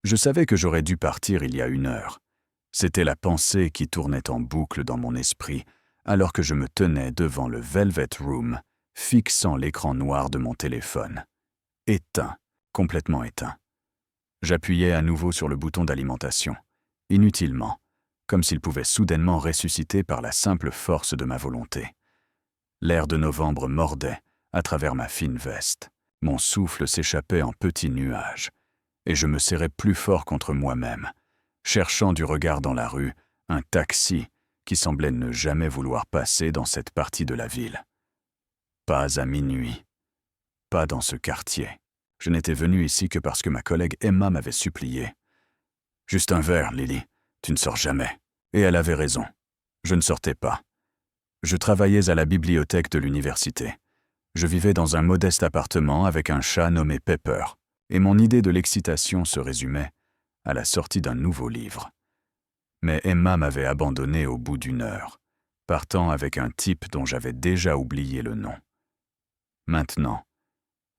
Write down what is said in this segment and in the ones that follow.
Je savais que j'aurais dû partir il y a 1 heure. C'était la pensée qui tournait en boucle dans mon esprit alors que je me tenais devant le Velvet Room, fixant l'écran noir de mon téléphone. Éteint, complètement éteint. J'appuyais à nouveau sur le bouton d'alimentation, inutilement, comme s'il pouvait soudainement ressusciter par la simple force de ma volonté. L'air de novembre mordait à travers ma fine veste. Mon souffle s'échappait en petits nuages, et je me serrais plus fort contre moi-même, cherchant du regard dans la rue un taxi qui semblait ne jamais vouloir passer dans cette partie de la ville. Pas à minuit, pas dans ce quartier. Je n'étais venu ici que parce que ma collègue Emma m'avait supplié. « Juste un verre, Lily, tu ne sors jamais. » Et elle avait raison. Je ne sortais pas. Je travaillais à la bibliothèque de l'université. Je vivais dans un modeste appartement avec un chat nommé Pepper, et mon idée de l'excitation se résumait à la sortie d'un nouveau livre. Mais Emma m'avait abandonné au bout d'1 heure, partant avec un type dont j'avais déjà oublié le nom. Maintenant,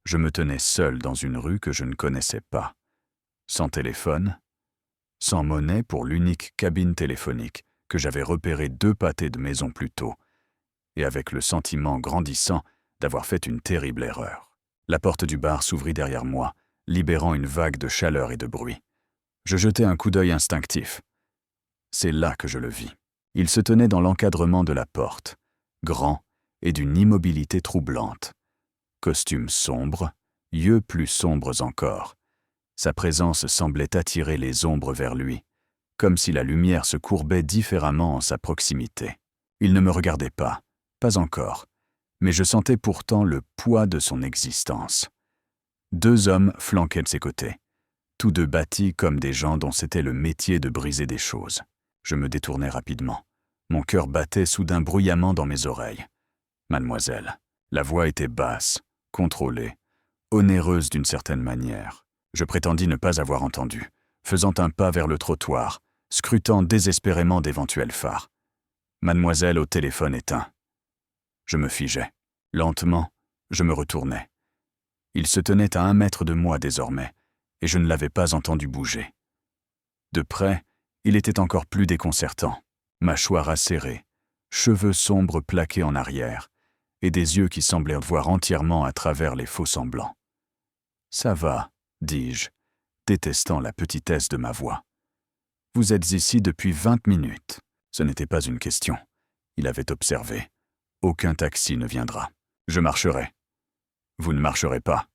je me tenais seul dans une rue que je ne connaissais pas, sans téléphone, sans monnaie pour l'unique cabine téléphonique que j'avais repérée 2 pâtés de maison plus tôt, et avec le sentiment grandissant d'avoir fait une terrible erreur. La porte du bar s'ouvrit derrière moi, libérant une vague de chaleur et de bruit. Je jetai un coup d'œil instinctif. C'est là que je le vis. Il se tenait dans l'encadrement de la porte, grand et d'une immobilité troublante. Costume sombre, yeux plus sombres encore. Sa présence semblait attirer les ombres vers lui, comme si la lumière se courbait différemment en sa proximité. Il ne me regardait pas encore, mais je sentais pourtant le poids de son existence. 2 hommes flanquaient de ses côtés, tous 2 bâtis comme des gens dont c'était le métier de briser des choses. Je me détournai rapidement. Mon cœur battait soudain bruyamment dans mes oreilles. Mademoiselle. La voix était basse, contrôlée, onéreuse d'une certaine manière. Je prétendis ne pas avoir entendu, faisant un pas vers le trottoir, scrutant désespérément d'éventuels phares. Mademoiselle au téléphone éteint. Je me figeais. Lentement, je me retournai. Il se tenait à 1 mètre de moi désormais, et je ne l'avais pas entendu bouger. De près, il était encore plus déconcertant, mâchoire acérée, cheveux sombres plaqués en arrière, et des yeux qui semblaient voir entièrement à travers les faux-semblants. « Ça va, » dis-je, détestant la petitesse de ma voix. « Vous êtes ici depuis 20 minutes. » Ce n'était pas une question. Il avait observé. Aucun taxi ne viendra. Je marcherai. Vous ne marcherez pas.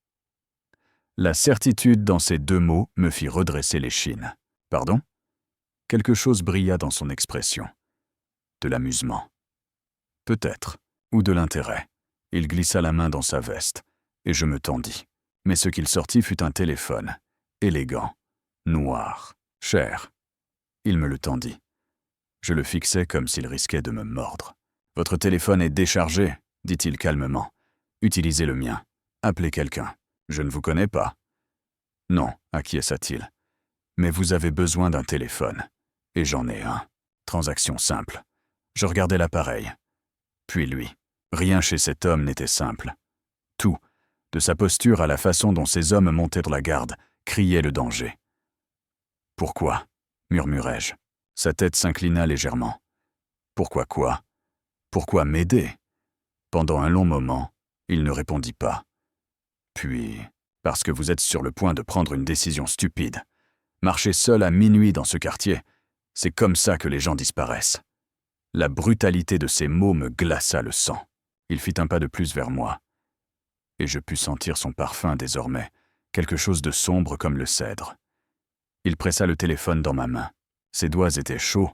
La certitude dans ces 2 mots me fit redresser l'échine. Pardon ? Quelque chose brilla dans son expression. De l'amusement. Peut-être. Ou de l'intérêt. Il glissa la main dans sa veste, et je me tendis. Mais ce qu'il sortit fut un téléphone, élégant, noir, cher. Il me le tendit. Je le fixais comme s'il risquait de me mordre. « Votre téléphone est déchargé, » dit-il calmement. « Utilisez le mien. Appelez quelqu'un. Je ne vous connais pas. » « Non, » acquiesça-t-il. « Mais vous avez besoin d'un téléphone. Et j'en ai un. Transaction simple. » Je regardai l'appareil. Puis lui. Rien chez cet homme n'était simple. Tout, de sa posture à la façon dont ces hommes montaient de la garde, criait le danger. « Pourquoi ?» murmurai-je. Sa tête s'inclina légèrement. « Pourquoi quoi ? Pourquoi m'aider ?» Pendant un long moment, il ne répondit pas. Puis, parce que vous êtes sur le point de prendre une décision stupide. Marcher seul à minuit dans ce quartier, c'est comme ça que les gens disparaissent. La brutalité de ces mots me glaça le sang. Il fit un pas de plus vers moi. Et je pus sentir son parfum désormais, quelque chose de sombre comme le cèdre. Il pressa le téléphone dans ma main. Ses doigts étaient chauds,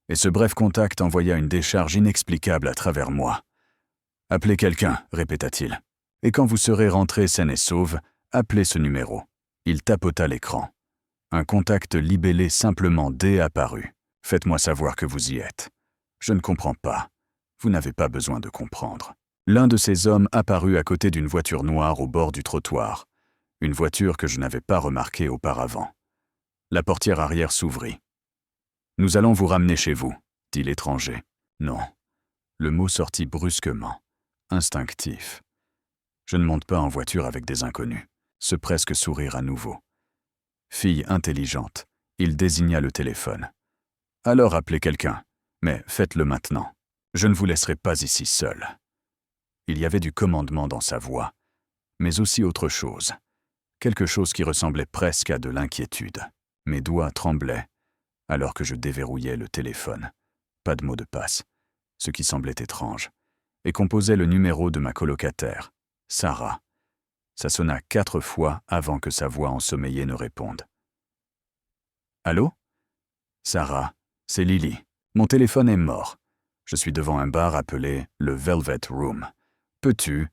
et ce bref contact envoya une décharge inexplicable à travers moi. « Appelez quelqu'un » répéta-t-il. « Et quand vous serez rentré saine et sauve, appelez ce numéro. » Il tapota l'écran. Un contact libellé simplement D apparut. « Faites-moi savoir que vous y êtes. » « Je ne comprends pas. » « Vous n'avez pas besoin de comprendre. » L'un de ces hommes apparut à côté d'une voiture noire au bord du trottoir. Une voiture que je n'avais pas remarquée auparavant. La portière arrière s'ouvrit. « Nous allons vous ramener chez vous, » dit l'étranger. Non. Le mot sortit brusquement, instinctif. Je ne monte pas en voiture avec des inconnus. Ce presque sourire à nouveau. Fille intelligente, il désigna le téléphone. Alors appelez quelqu'un, mais faites-le maintenant. Je ne vous laisserai pas ici seul. Il y avait du commandement dans sa voix, mais aussi autre chose. Quelque chose qui ressemblait presque à de l'inquiétude. Mes doigts tremblaient alors que je déverrouillais le téléphone. Pas de mot de passe, ce qui semblait étrange, et composait le numéro de ma colocataire, Sarah. Ça sonna 4 fois avant que sa voix ensommeillée ne réponde. « Allô ? Sarah, c'est Lily. Mon téléphone est mort. Je suis devant un bar appelé le Velvet Room. Peux-tu ?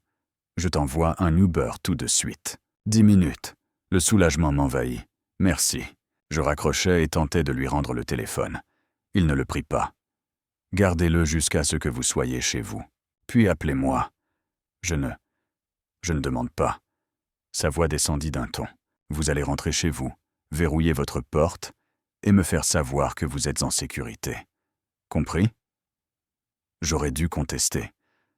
Je t'envoie un Uber tout de suite. 10 minutes. Le soulagement m'envahit. Merci. » Je raccrochais et tentais de lui rendre le téléphone. Il ne le prit pas. « Gardez-le jusqu'à ce que vous soyez chez vous. Puis appelez-moi. » Je ne demande pas. Sa voix descendit d'un ton. « Vous allez rentrer chez vous, verrouiller votre porte et me faire savoir que vous êtes en sécurité. Compris ? » J'aurais dû contester.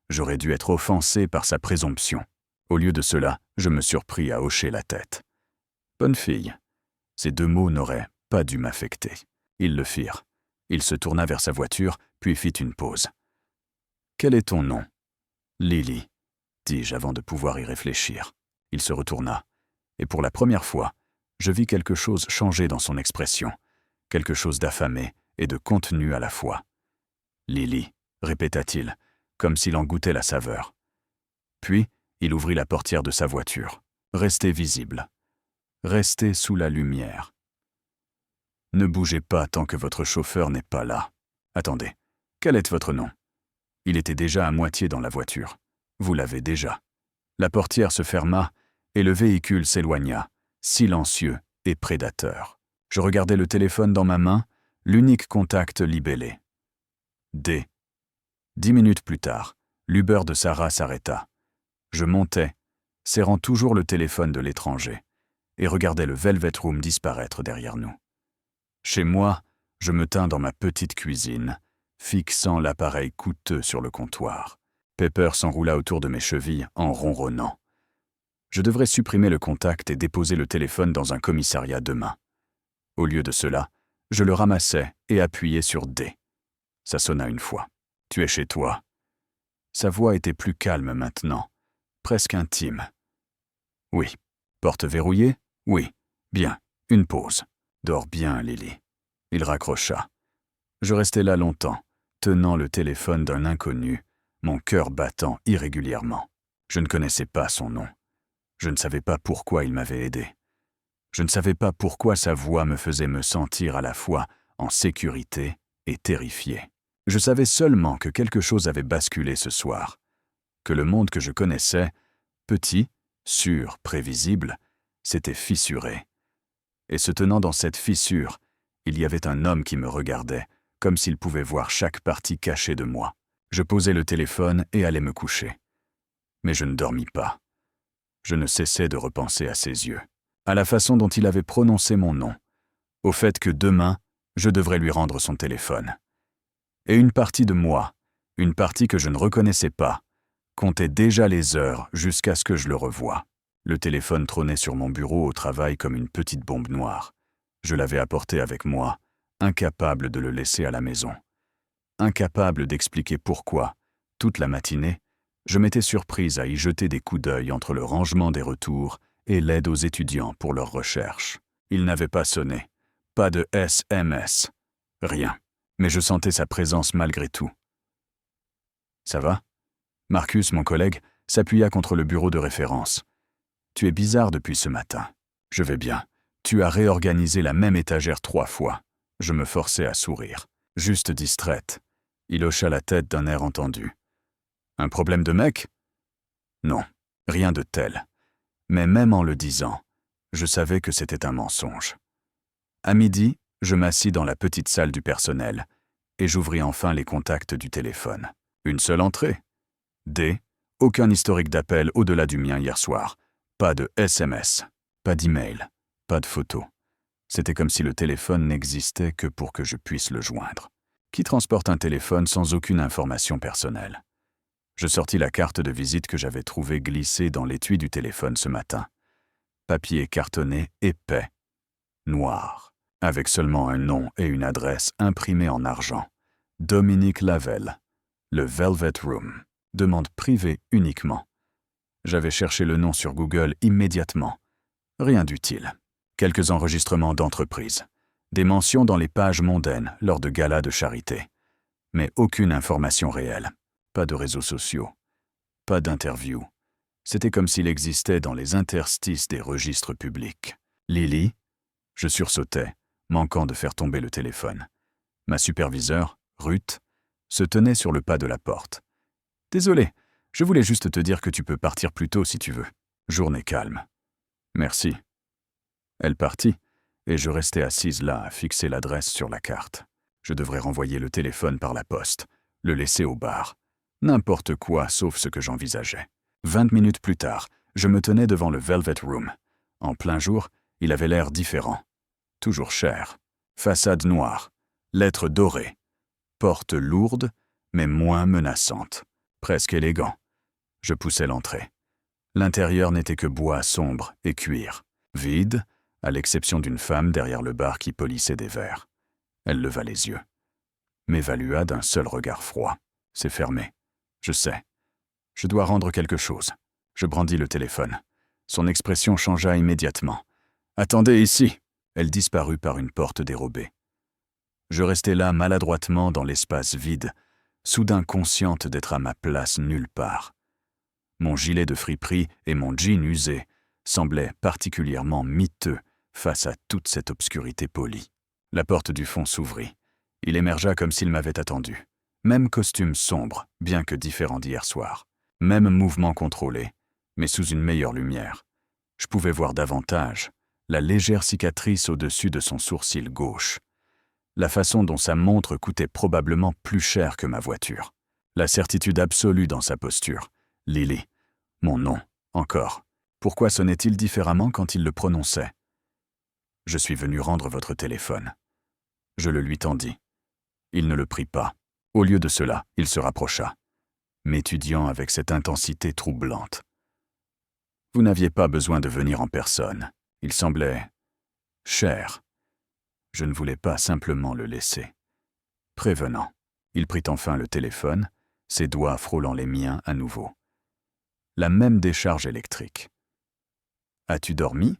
J'aurais dû être offensé par sa présomption. Au lieu de cela, je me surpris à hocher la tête. « Bonne fille. » Ces 2 mots n'auraient pas dû m'affecter. Ils le firent. Il se tourna vers sa voiture, puis fit une pause. « Quel est ton nom ? » ?»« Lily, » dis-je avant de pouvoir y réfléchir. Il se retourna, et pour la première fois, je vis quelque chose changer dans son expression, quelque chose d'affamé et de contenu à la fois. « Lily », répéta-t-il, comme s'il en goûtait la saveur. Puis, il ouvrit la portière de sa voiture. « Restez visible. Restez sous la lumière. Ne bougez pas tant que votre chauffeur n'est pas là. Attendez, quel est votre nom ? » Il était déjà à moitié dans la voiture. Vous l'avez déjà. La portière se ferma et le véhicule s'éloigna, silencieux et prédateur. Je regardais le téléphone dans ma main, l'unique contact libellé. D. 10 minutes plus tard, l'Uber de Sarah s'arrêta. Je montais, serrant toujours le téléphone de l'étranger, et regardais le Velvet Room disparaître derrière nous. Chez moi, je me tins dans ma petite cuisine, fixant l'appareil coûteux sur le comptoir. Pepper s'enroula autour de mes chevilles en ronronnant. Je devrais supprimer le contact et déposer le téléphone dans un commissariat demain. Au lieu de cela, je le ramassai et appuyai sur D. Ça sonna une fois. « Tu es chez toi. » Sa voix était plus calme maintenant, presque intime. « Oui. » « Porte verrouillée ? » ?»« Oui. » « Bien. Une pause. »« Dors bien, Lily. » Il raccrocha. Je restai là longtemps, tenant le téléphone d'un inconnu, mon cœur battant irrégulièrement. Je ne connaissais pas son nom. Je ne savais pas pourquoi il m'avait aidé. Je ne savais pas pourquoi sa voix me faisait me sentir à la fois en sécurité et terrifié. Je savais seulement que quelque chose avait basculé ce soir, que le monde que je connaissais, petit, sûr, prévisible, s'était fissuré. Et se tenant dans cette fissure, il y avait un homme qui me regardait, comme s'il pouvait voir chaque partie cachée de moi. Je posai le téléphone et allai me coucher. Mais je ne dormis pas. Je ne cessais de repenser à ses yeux, à la façon dont il avait prononcé mon nom, au fait que demain, je devrais lui rendre son téléphone. Et une partie de moi, une partie que je ne reconnaissais pas, comptait déjà les heures jusqu'à ce que je le revoie. Le téléphone trônait sur mon bureau au travail comme une petite bombe noire. Je l'avais apporté avec moi, incapable de le laisser à la maison. Incapable d'expliquer pourquoi, toute la matinée, je m'étais surprise à y jeter des coups d'œil entre le rangement des retours et l'aide aux étudiants pour leurs recherches. Il n'avait pas sonné, pas de SMS, rien. Mais je sentais sa présence malgré tout. « Ça va ?» Marcus, mon collègue, s'appuya contre le bureau de référence. « Tu es bizarre depuis ce matin. »« Je vais bien. Tu as réorganisé la même étagère 3 fois. » Je me forçai à sourire. Juste distraite. Il hocha la tête d'un air entendu. « Un problème de mec ?» Non, rien de tel. Mais même en le disant, je savais que c'était un mensonge. À midi, je m'assis dans la petite salle du personnel et j'ouvris enfin les contacts du téléphone. Une seule entrée. D. Aucun historique d'appel au-delà du mien hier soir. Pas de SMS, pas d'email, pas de photo. C'était comme si le téléphone n'existait que pour que je puisse le joindre. Qui transporte un téléphone sans aucune information personnelle? Je sortis la carte de visite que j'avais trouvée glissée dans l'étui du téléphone ce matin. Papier cartonné épais. noir, avec seulement un nom et une adresse imprimés en argent. Dominique Lavelle, le Velvet Room, demande privée uniquement. J'avais cherché le nom sur Google immédiatement. Rien d'utile. Quelques enregistrements d'entreprise, des mentions dans les pages mondaines lors de galas de charité, mais aucune information réelle. Pas de réseaux sociaux, pas d'interview. C'était comme s'il existait dans les interstices des registres publics. Lily, je sursautais, manquant de faire tomber le téléphone. Ma superviseure, Ruth, se tenait sur le pas de la porte. « Désolé, je voulais juste te dire que tu peux partir plus tôt si tu veux. Journée calme. »« Merci. » Elle partit, et je restais assise là à fixer l'adresse sur la carte. Je devrais renvoyer le téléphone par la poste, le laisser au bar. N'importe quoi sauf ce que j'envisageais. 20 minutes plus tard, je me tenais devant le Velvet Room. En plein jour, il avait l'air différent. Toujours cher. Façade noire. Lettres dorées. Porte lourde, mais moins menaçante. Presque élégant. Je poussai l'entrée. L'intérieur n'était que bois sombre et cuir. Vide, à l'exception d'une femme derrière le bar qui polissait des verres. Elle leva les yeux. M'évalua d'un seul regard froid. C'est fermé. Je sais. Je dois rendre quelque chose. Je brandis le téléphone. Son expression changea immédiatement. « Attendez ici !» Elle disparut par une porte dérobée. Je restais là maladroitement dans l'espace vide, soudain consciente d'être à ma place nulle part. Mon gilet de friperie et mon jean usé semblaient particulièrement miteux face à toute cette obscurité polie. La porte du fond s'ouvrit. Il émergea comme s'il m'avait attendu. Même costume sombre, bien que différent d'hier soir. Même mouvement contrôlé, mais sous une meilleure lumière. Je pouvais voir davantage la légère cicatrice au-dessus de son sourcil gauche. La façon dont sa montre coûtait probablement plus cher que ma voiture. La certitude absolue dans sa posture. Lily. Mon nom, encore. Pourquoi sonnait-il différemment quand il le prononçait ? « Je suis venu rendre votre téléphone. » Je le lui tendis. Il ne le prit pas. Au lieu de cela, il se rapprocha, m'étudiant avec cette intensité troublante. « Vous n'aviez pas besoin de venir en personne. Il semblait cher. » Je ne voulais pas simplement le laisser. Prévenant, il prit enfin le téléphone, ses doigts frôlant les miens à nouveau. La même décharge électrique. « As-tu dormi ?»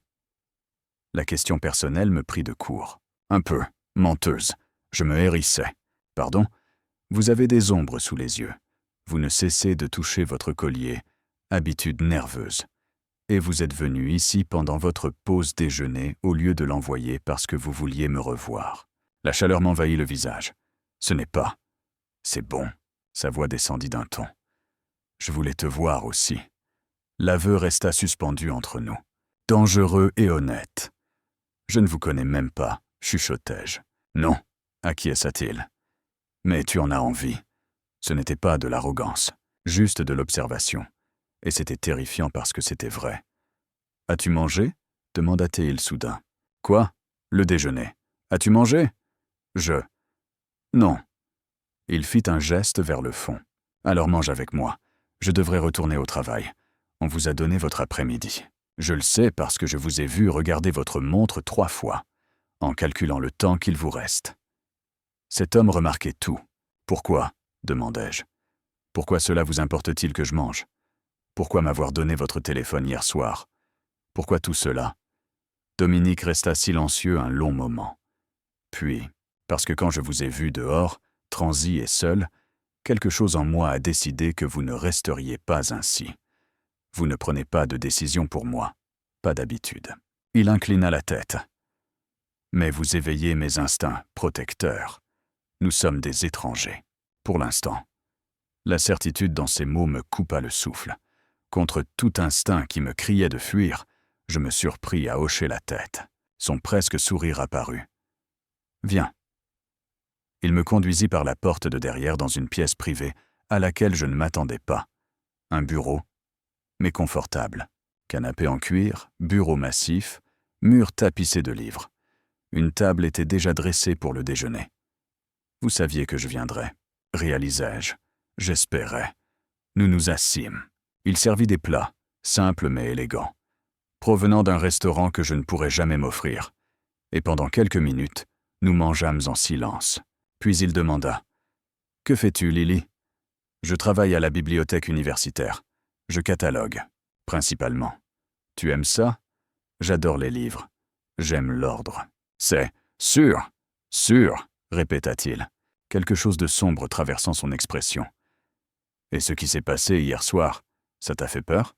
La question personnelle me prit de court. Un peu, menteuse. Je me hérissais. « Pardon ? Vous avez des ombres sous les yeux. Vous ne cessez de toucher votre collier, habitude nerveuse. Et vous êtes venu ici pendant votre pause déjeuner au lieu de l'envoyer parce que vous vouliez me revoir. » La chaleur m'envahit le visage. « Ce n'est pas. C'est bon. » Sa voix descendit d'un ton. « Je voulais te voir aussi. » L'aveu resta suspendu entre nous. Dangereux et honnête. « Je ne vous connais même pas, » chuchotai-je. « Non. » acquiesça-t-il. « Mais tu en as envie. » Ce n'était pas de l'arrogance, juste de l'observation. Et c'était terrifiant parce que c'était vrai. « As-tu mangé ?» demanda-t-il soudain. « Quoi ? Le déjeuner. As-tu mangé ? » Je. « Non. » Il fit un geste vers le fond. « Alors mange avec moi. Je devrais retourner au travail. On vous a donné votre après-midi. Je le sais parce que je vous ai vu regarder votre montre 3 fois, en calculant le temps qu'il vous reste. » Cet homme remarquait tout. « Pourquoi ?» demandai-je. « Pourquoi cela vous importe-t-il que je mange ? Pourquoi m'avoir donné votre téléphone hier soir ? Pourquoi tout cela ?» Dominique resta silencieux un long moment. Puis, parce que quand je vous ai vu dehors, transi et seul, quelque chose en moi a décidé que vous ne resteriez pas ainsi. Vous ne prenez pas de décision pour moi, pas d'habitude. Il inclina la tête. Mais vous éveillez mes instincts protecteurs. Nous sommes des étrangers, pour l'instant. La certitude dans ces mots me coupa le souffle. Contre tout instinct qui me criait de fuir, je me surpris à hocher la tête. Son presque sourire apparut. « Viens. » Il me conduisit par la porte de derrière dans une pièce privée à laquelle je ne m'attendais pas. Un bureau, mais confortable. Canapé en cuir, bureau massif, mur tapissé de livres. Une table était déjà dressée pour le déjeuner. Vous saviez que je viendrais, réalisai-je. J'espérais. Nous nous assîmes. Il servit des plats, simples mais élégants, provenant d'un restaurant que je ne pourrais jamais m'offrir. Et pendant quelques minutes, nous mangeâmes en silence. Puis il demanda « Que fais-tu, Lily ?»« Je travaille à la bibliothèque universitaire. Je catalogue, principalement. »« Tu aimes ça ?»« J'adore les livres. J'aime l'ordre. »« C'est sûr, sûr, » répéta-t-il, quelque chose de sombre traversant son expression. « Et ce qui s'est passé hier soir, ça t'a fait peur ?»«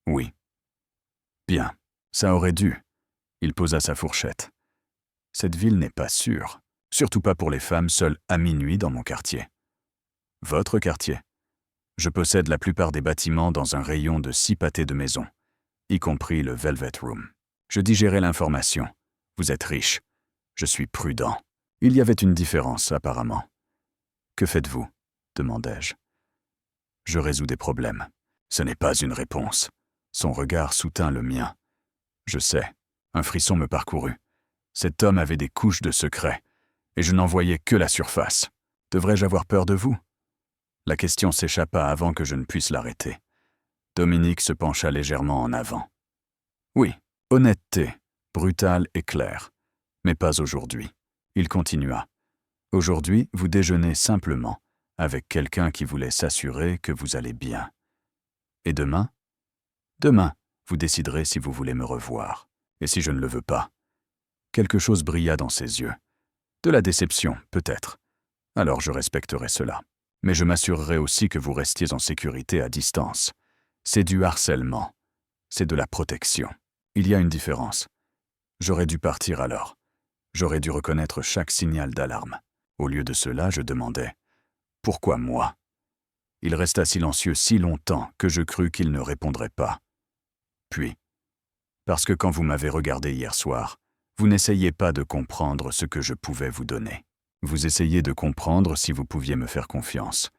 Oui. »« Bien, ça aurait dû. » Il posa sa fourchette. « Cette ville n'est pas sûre, surtout pas pour les femmes seules à minuit dans mon quartier. »« Votre quartier ?» Je possède la plupart des bâtiments dans un rayon de 6 pâtés de maison, y compris le Velvet Room. Je digérais l'information. Vous êtes riche. Je suis prudent. Il y avait une différence, apparemment. « Que faites-vous » demandai-je. « Je résous des problèmes. » Ce n'est pas une réponse. Son regard soutint le mien. Je sais, un frisson me parcourut. Cet homme avait des couches de secrets, et je n'en voyais que la surface. Devrais-je avoir peur de vous ? La question s'échappa avant que je ne puisse l'arrêter. Dominique se pencha légèrement en avant. Oui, honnêteté, brutale et claire. Mais pas aujourd'hui. Il continua. Aujourd'hui, vous déjeunez simplement, avec quelqu'un qui voulait s'assurer que vous allez bien. Et demain ? Demain, vous déciderez si vous voulez me revoir. Et si je ne le veux pas. Quelque chose brilla dans ses yeux. De la déception, peut-être. Alors je respecterai cela. Mais je m'assurerai aussi que vous restiez en sécurité à distance. C'est du harcèlement. C'est de la protection. Il y a une différence. J'aurais dû partir alors. J'aurais dû reconnaître chaque signal d'alarme. Au lieu de cela, je demandai « Pourquoi moi ?» Il resta silencieux si longtemps que je crus qu'il ne répondrait pas. Puis, « Parce que quand vous m'avez regardé hier soir, vous n'essayiez pas de comprendre ce que je pouvais vous donner. Vous essayez de comprendre si vous pouviez me faire confiance.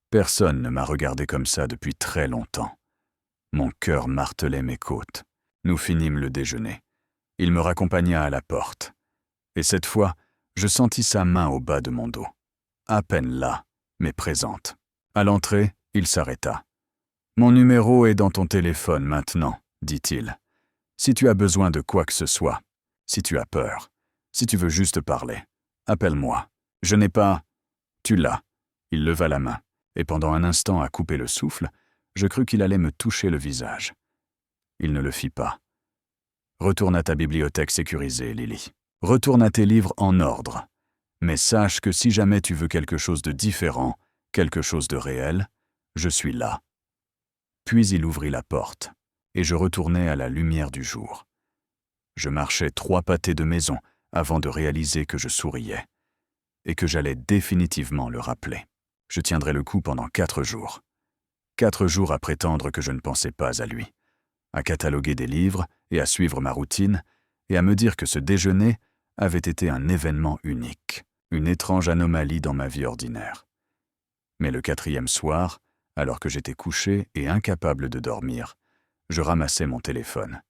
Personne ne m'a regardé comme ça depuis très longtemps. Mon cœur martelait mes côtes. Nous finîmes le déjeuner. Il me raccompagna à la porte. Et cette fois, je sentis sa main au bas de mon dos. À peine là, mais présente. À l'entrée, il s'arrêta. « Mon numéro est dans ton téléphone maintenant, » dit-il. « Si tu as besoin de quoi que ce soit, si tu as peur, si tu veux juste parler, appelle-moi. Je n'ai pas... » Tu l'as. Il leva la main, et pendant un instant à couper le souffle, je crus qu'il allait me toucher le visage. Il ne le fit pas. « Retourne à ta bibliothèque sécurisée, Lily. Retourne à tes livres en ordre. Mais sache que si jamais tu veux quelque chose de différent, quelque chose de réel, je suis là. » Puis il ouvrit la porte, et je retournai à la lumière du jour. Je marchais 3 pâtés de maison avant de réaliser que je souriais, et que j'allais définitivement le rappeler. Je tiendrai le coup pendant 4 jours. 4 jours à prétendre que je ne pensais pas à lui, à cataloguer des livres et à suivre ma routine, et à me dire que ce déjeuner avait été un événement unique, une étrange anomalie dans ma vie ordinaire. Mais le 4e soir, alors que j'étais couché et incapable de dormir, je ramassai mon téléphone.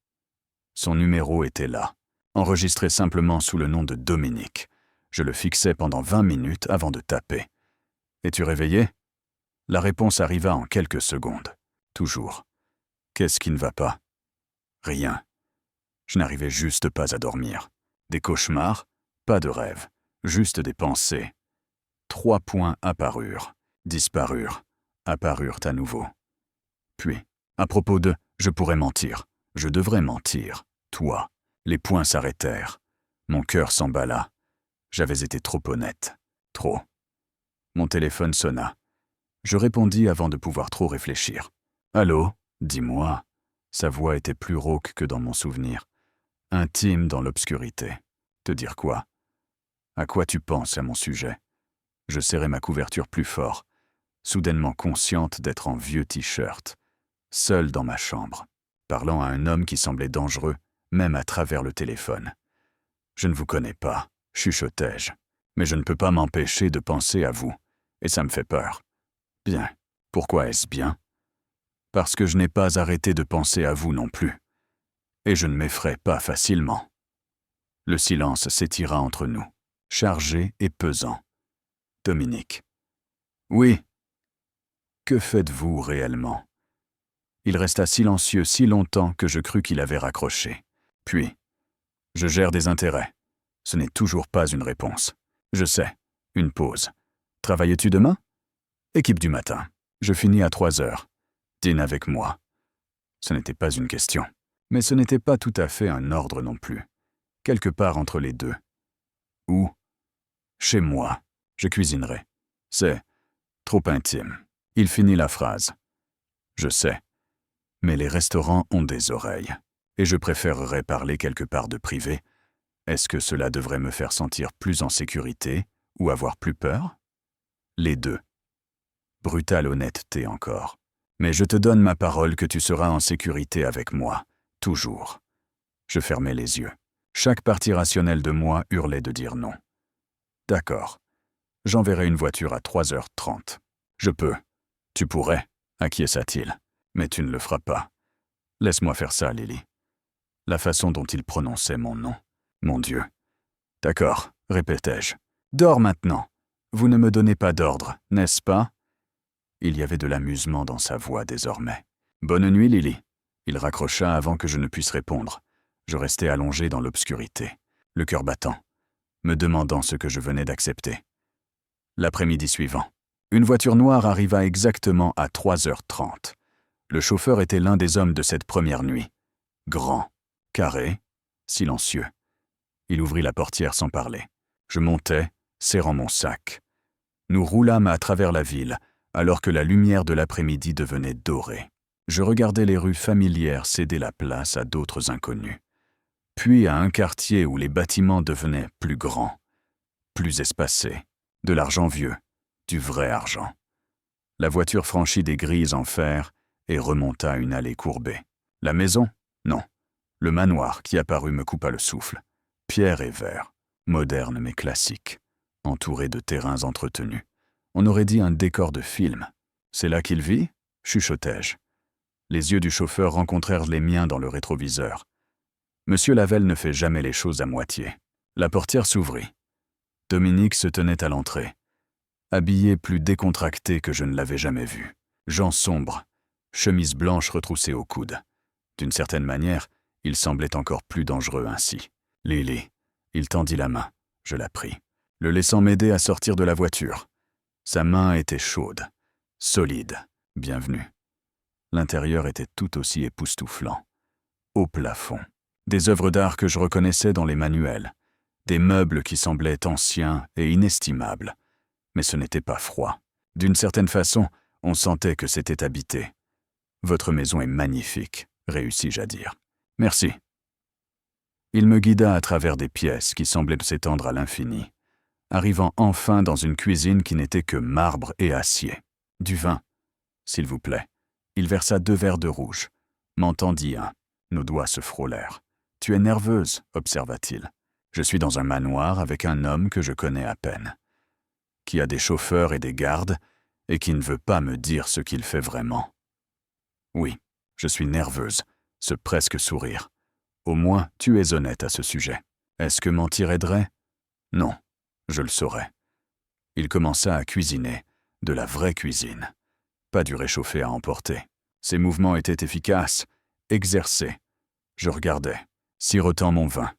Son numéro était là, enregistré simplement sous le nom de Dominique. Je le fixai pendant 20 minutes avant de taper. « Es-tu réveillé ?» La réponse arriva en quelques secondes. Toujours. « Qu'est-ce qui ne va pas ?» Rien. Je n'arrivais juste pas à dormir. Des cauchemars, pas de rêves, juste des pensées. 3 points apparurent, disparurent, apparurent à nouveau. Puis, à propos de « je pourrais mentir », je devrais mentir, toi. Les points s'arrêtèrent. Mon cœur s'emballa. J'avais été trop honnête. Trop. Mon téléphone sonna. Je répondis avant de pouvoir trop réfléchir. « Allô, dis-moi. » Sa voix était plus rauque que dans mon souvenir. Intime dans l'obscurité. Te dire quoi ? À quoi tu penses à mon sujet ? Je serrai ma couverture plus fort, soudainement consciente d'être en vieux t-shirt, seul dans ma chambre, parlant à un homme qui semblait dangereux, même à travers le téléphone. « Je ne vous connais pas, » chuchotai-je, « mais je ne peux pas m'empêcher de penser à vous, et ça me fait peur. » Bien. Pourquoi est-ce bien ? Parce que je n'ai pas arrêté de penser à vous non plus. Et je ne m'effraie pas facilement. Le silence s'étira entre nous, chargé et pesant. Dominique. Oui. Que faites-vous réellement ? Il resta silencieux si longtemps que je crus qu'il avait raccroché. Puis, Je gère des intérêts. Ce n'est toujours pas une réponse. Je sais. Une pause. Travailles-tu demain? Équipe du matin. Je finis à 3 heures. Dîne avec moi. Ce n'était pas une question. Mais ce n'était pas tout à fait un ordre non plus. Quelque part entre les deux. Où? Chez moi. Je cuisinerai. C'est trop intime. Il finit la phrase. Je sais. Mais les restaurants ont des oreilles. Et je préférerais parler quelque part de privé. Est-ce que cela devrait me faire sentir plus en sécurité ou avoir plus peur? Les deux. Brutale honnêteté encore. Mais je te donne ma parole que tu seras en sécurité avec moi. Toujours. Je fermais les yeux. Chaque partie rationnelle de moi hurlait de dire non. D'accord. J'enverrai une voiture à 3h30. Je peux. Tu pourrais, acquiesça-t-il. Mais tu ne le feras pas. Laisse-moi faire ça, Lily. La façon dont il prononçait mon nom. Mon Dieu. D'accord, répétai-je. Dors maintenant. Vous ne me donnez pas d'ordre, n'est-ce pas? Il y avait de l'amusement dans sa voix désormais. Bonne nuit, Lily. Il raccrocha avant que je ne puisse répondre. Je restais allongé dans l'obscurité, le cœur battant, me demandant ce que je venais d'accepter. L'après-midi suivant, une voiture noire arriva exactement à 3h30. Le chauffeur était l'un des hommes de cette première nuit. Grand, carré, silencieux. Il ouvrit la portière sans parler. Je montai, serrant mon sac. Nous roulâmes à travers la ville, alors que la lumière de l'après-midi devenait dorée. Je regardais les rues familières céder la place à d'autres inconnus. Puis à un quartier où les bâtiments devenaient plus grands, plus espacés, de l'argent vieux, du vrai argent. La voiture franchit des grilles en fer et remonta une allée courbée. La maison? Non. Le manoir qui apparut me coupa le souffle. Pierre et verre, moderne mais classique, entouré de terrains entretenus. On aurait dit un décor de film. C'est là qu'il vit? Chuchotai-je. Les yeux du chauffeur rencontrèrent les miens dans le rétroviseur. Monsieur Lavelle ne fait jamais les choses à moitié. La portière s'ouvrit. Dominique se tenait à l'entrée, habillé plus décontracté que je ne l'avais jamais vu. Jean sombre, chemise blanche retroussée au coude. D'une certaine manière, il semblait encore plus dangereux ainsi. Lily, il tendit la main. Je la pris, le laissant m'aider à sortir de la voiture. Sa main était chaude, solide. Bienvenue. L'intérieur était tout aussi époustouflant. Au plafond. Des œuvres d'art que je reconnaissais dans les manuels. Des meubles qui semblaient anciens et inestimables. Mais ce n'était pas froid. D'une certaine façon, on sentait que c'était habité. Votre maison est magnifique, réussis-je à dire. Merci. Il me guida à travers des pièces qui semblaient s'étendre à l'infini, arrivant enfin dans une cuisine qui n'était que marbre et acier. Du vin, s'il vous plaît. Il versa 2 verres de rouge. M'en tendit un. Nos doigts se frôlèrent. « Tu es nerveuse, observa-t-il. Je suis dans un manoir avec un homme que je connais à peine, qui a des chauffeurs et des gardes, et qui ne veut pas me dire ce qu'il fait vraiment. Oui, je suis nerveuse, ce presque sourire. Au moins, tu es honnête à ce sujet. Est-ce que mentir aiderait? Non, je le saurais. Il commença à cuisiner, de la vraie cuisine. Pas du réchauffé à emporter. Ses mouvements étaient efficaces, exercés. Je regardais, sirotant mon vin,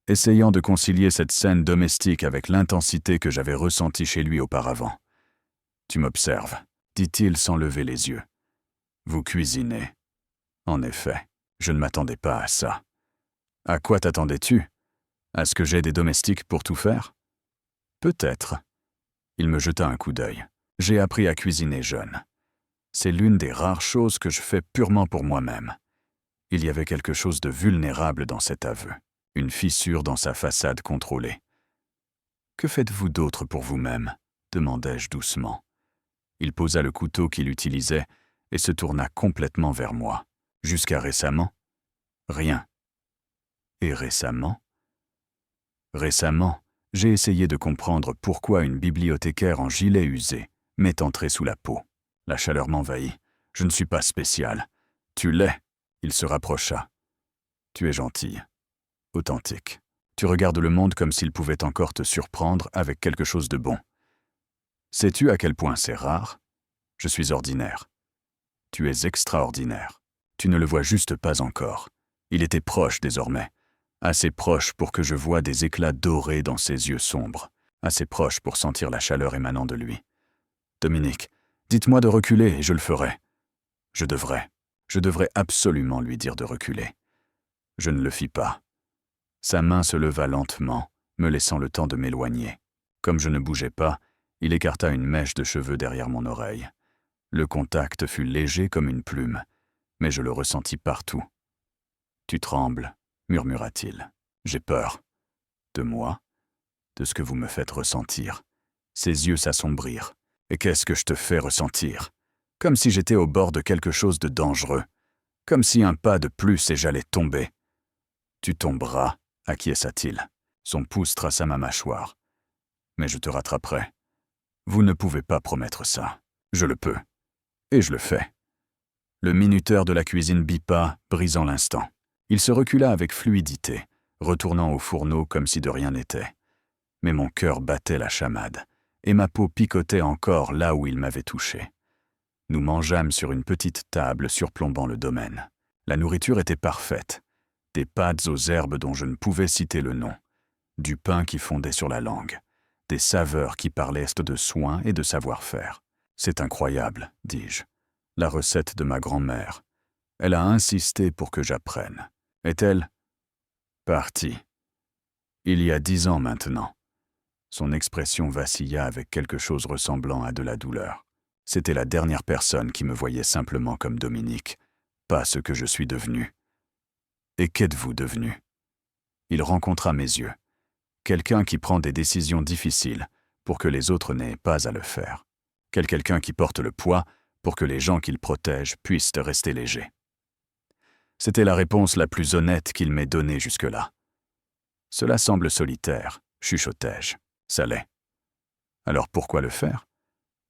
essayant de concilier cette scène domestique avec l'intensité que j'avais ressentie chez lui auparavant. « Tu m'observes, dit-il sans lever les yeux. Vous cuisinez. En effet, je ne m'attendais pas à ça. À quoi t'attendais-tu? À ce que j'aie des domestiques pour tout faire? Peut-être. Il me jeta un coup d'œil. J'ai appris à cuisiner jeune. C'est l'une des rares choses que je fais purement pour moi-même. Il y avait quelque chose de vulnérable dans cet aveu, une fissure dans sa façade contrôlée. « Que faites-vous d'autre pour vous-même » demandai-je doucement. Il posa le couteau qu'il utilisait et se tourna complètement vers moi. Jusqu'à récemment? Rien. Et récemment? Récemment, j'ai essayé de comprendre pourquoi une bibliothécaire en gilet usé m'est entrée sous la peau. La chaleur m'envahit. Je ne suis pas spécial. Tu l'es. Il se rapprocha. Tu es gentille. Authentique. Tu regardes le monde comme s'il pouvait encore te surprendre avec quelque chose de bon. Sais-tu à quel point c'est rare? Je suis ordinaire. Tu es extraordinaire. Tu ne le vois juste pas encore. Il était proche désormais. Assez proche pour que je voie des éclats dorés dans ses yeux sombres, assez proche pour sentir la chaleur émanant de lui. « Dominique, dites-moi de reculer et je le ferai. » Je devrais absolument lui dire de reculer. Je ne le fis pas. Sa main se leva lentement, me laissant le temps de m'éloigner. Comme je ne bougeais pas, il écarta une mèche de cheveux derrière mon oreille. Le contact fut léger comme une plume, mais je le ressentis partout. « Tu trembles, » murmura-t-il. « J'ai peur. » De moi, de ce que vous me faites ressentir. Ses yeux s'assombrirent. « Et qu'est-ce que je te fais ressentir ? Comme si j'étais au bord de quelque chose de dangereux. Comme si un pas de plus et j'allais tomber. »« Tu tomberas, » acquiesça-t-il. Son pouce traça ma mâchoire. « Mais je te rattraperai. Vous ne pouvez pas promettre ça. Je le peux. Et je le fais. » Le minuteur de la cuisine bipa, brisant l'instant. Il se recula avec fluidité, retournant au fourneau comme si de rien n'était. Mais mon cœur battait la chamade, et ma peau picotait encore là où il m'avait touché. Nous mangeâmes sur une petite table surplombant le domaine. La nourriture était parfaite. Des pâtes aux herbes dont je ne pouvais citer le nom. Du pain qui fondait sur la langue. Des saveurs qui parlaient de soin et de savoir-faire. « C'est incroyable, » dis-je. La recette de ma grand-mère. Elle a insisté pour que j'apprenne. Est-elle partie? Il y a 10 ans maintenant. Son expression vacilla avec quelque chose ressemblant à de la douleur. C'était la dernière personne qui me voyait simplement comme Dominique, pas ce que je suis devenu. Et qu'êtes-vous devenu? Il rencontra mes yeux. Quelqu'un qui prend des décisions difficiles pour que les autres n'aient pas à le faire. Quelqu'un qui porte le poids pour que les gens qu'il protège puissent rester légers. C'était la réponse la plus honnête qu'il m'ait donnée jusque-là. Cela semble solitaire, chuchotai-je. Ça l'est. Alors pourquoi le faire?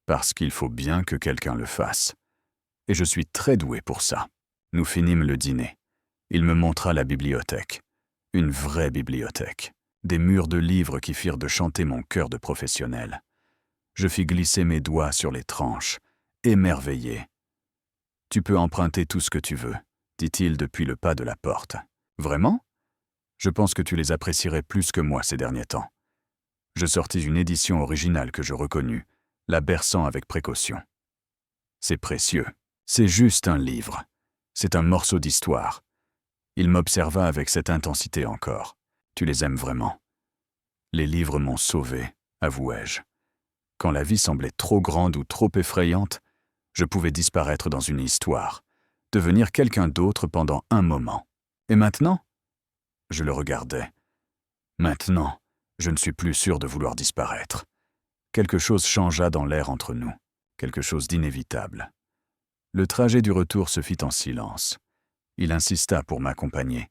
Parce qu'il faut bien que quelqu'un le fasse. Et je suis très doué pour ça. Nous finîmes le dîner. Il me montra la bibliothèque. Une vraie bibliothèque. Des murs de livres qui firent de chanter mon cœur de professionnel. Je fis glisser mes doigts sur les tranches, émerveillé. « Tu peux emprunter tout ce que tu veux, » dit-il depuis le pas de la porte. « Vraiment? Je pense que tu les apprécierais plus que moi ces derniers temps. » Je sortis une édition originale que je reconnus, la berçant avec précaution. C'est précieux. C'est juste un livre. C'est un morceau d'histoire. Il m'observa avec cette intensité encore. Tu les aimes vraiment. Les livres m'ont sauvé, avouai-je. Quand la vie semblait trop grande ou trop effrayante, je pouvais disparaître dans une histoire, devenir quelqu'un d'autre pendant un moment. Et maintenant? Je le regardais. Maintenant, je ne suis plus sûr de vouloir disparaître. Quelque chose changea dans l'air entre nous, quelque chose d'inévitable. Le trajet du retour se fit en silence. Il insista pour m'accompagner,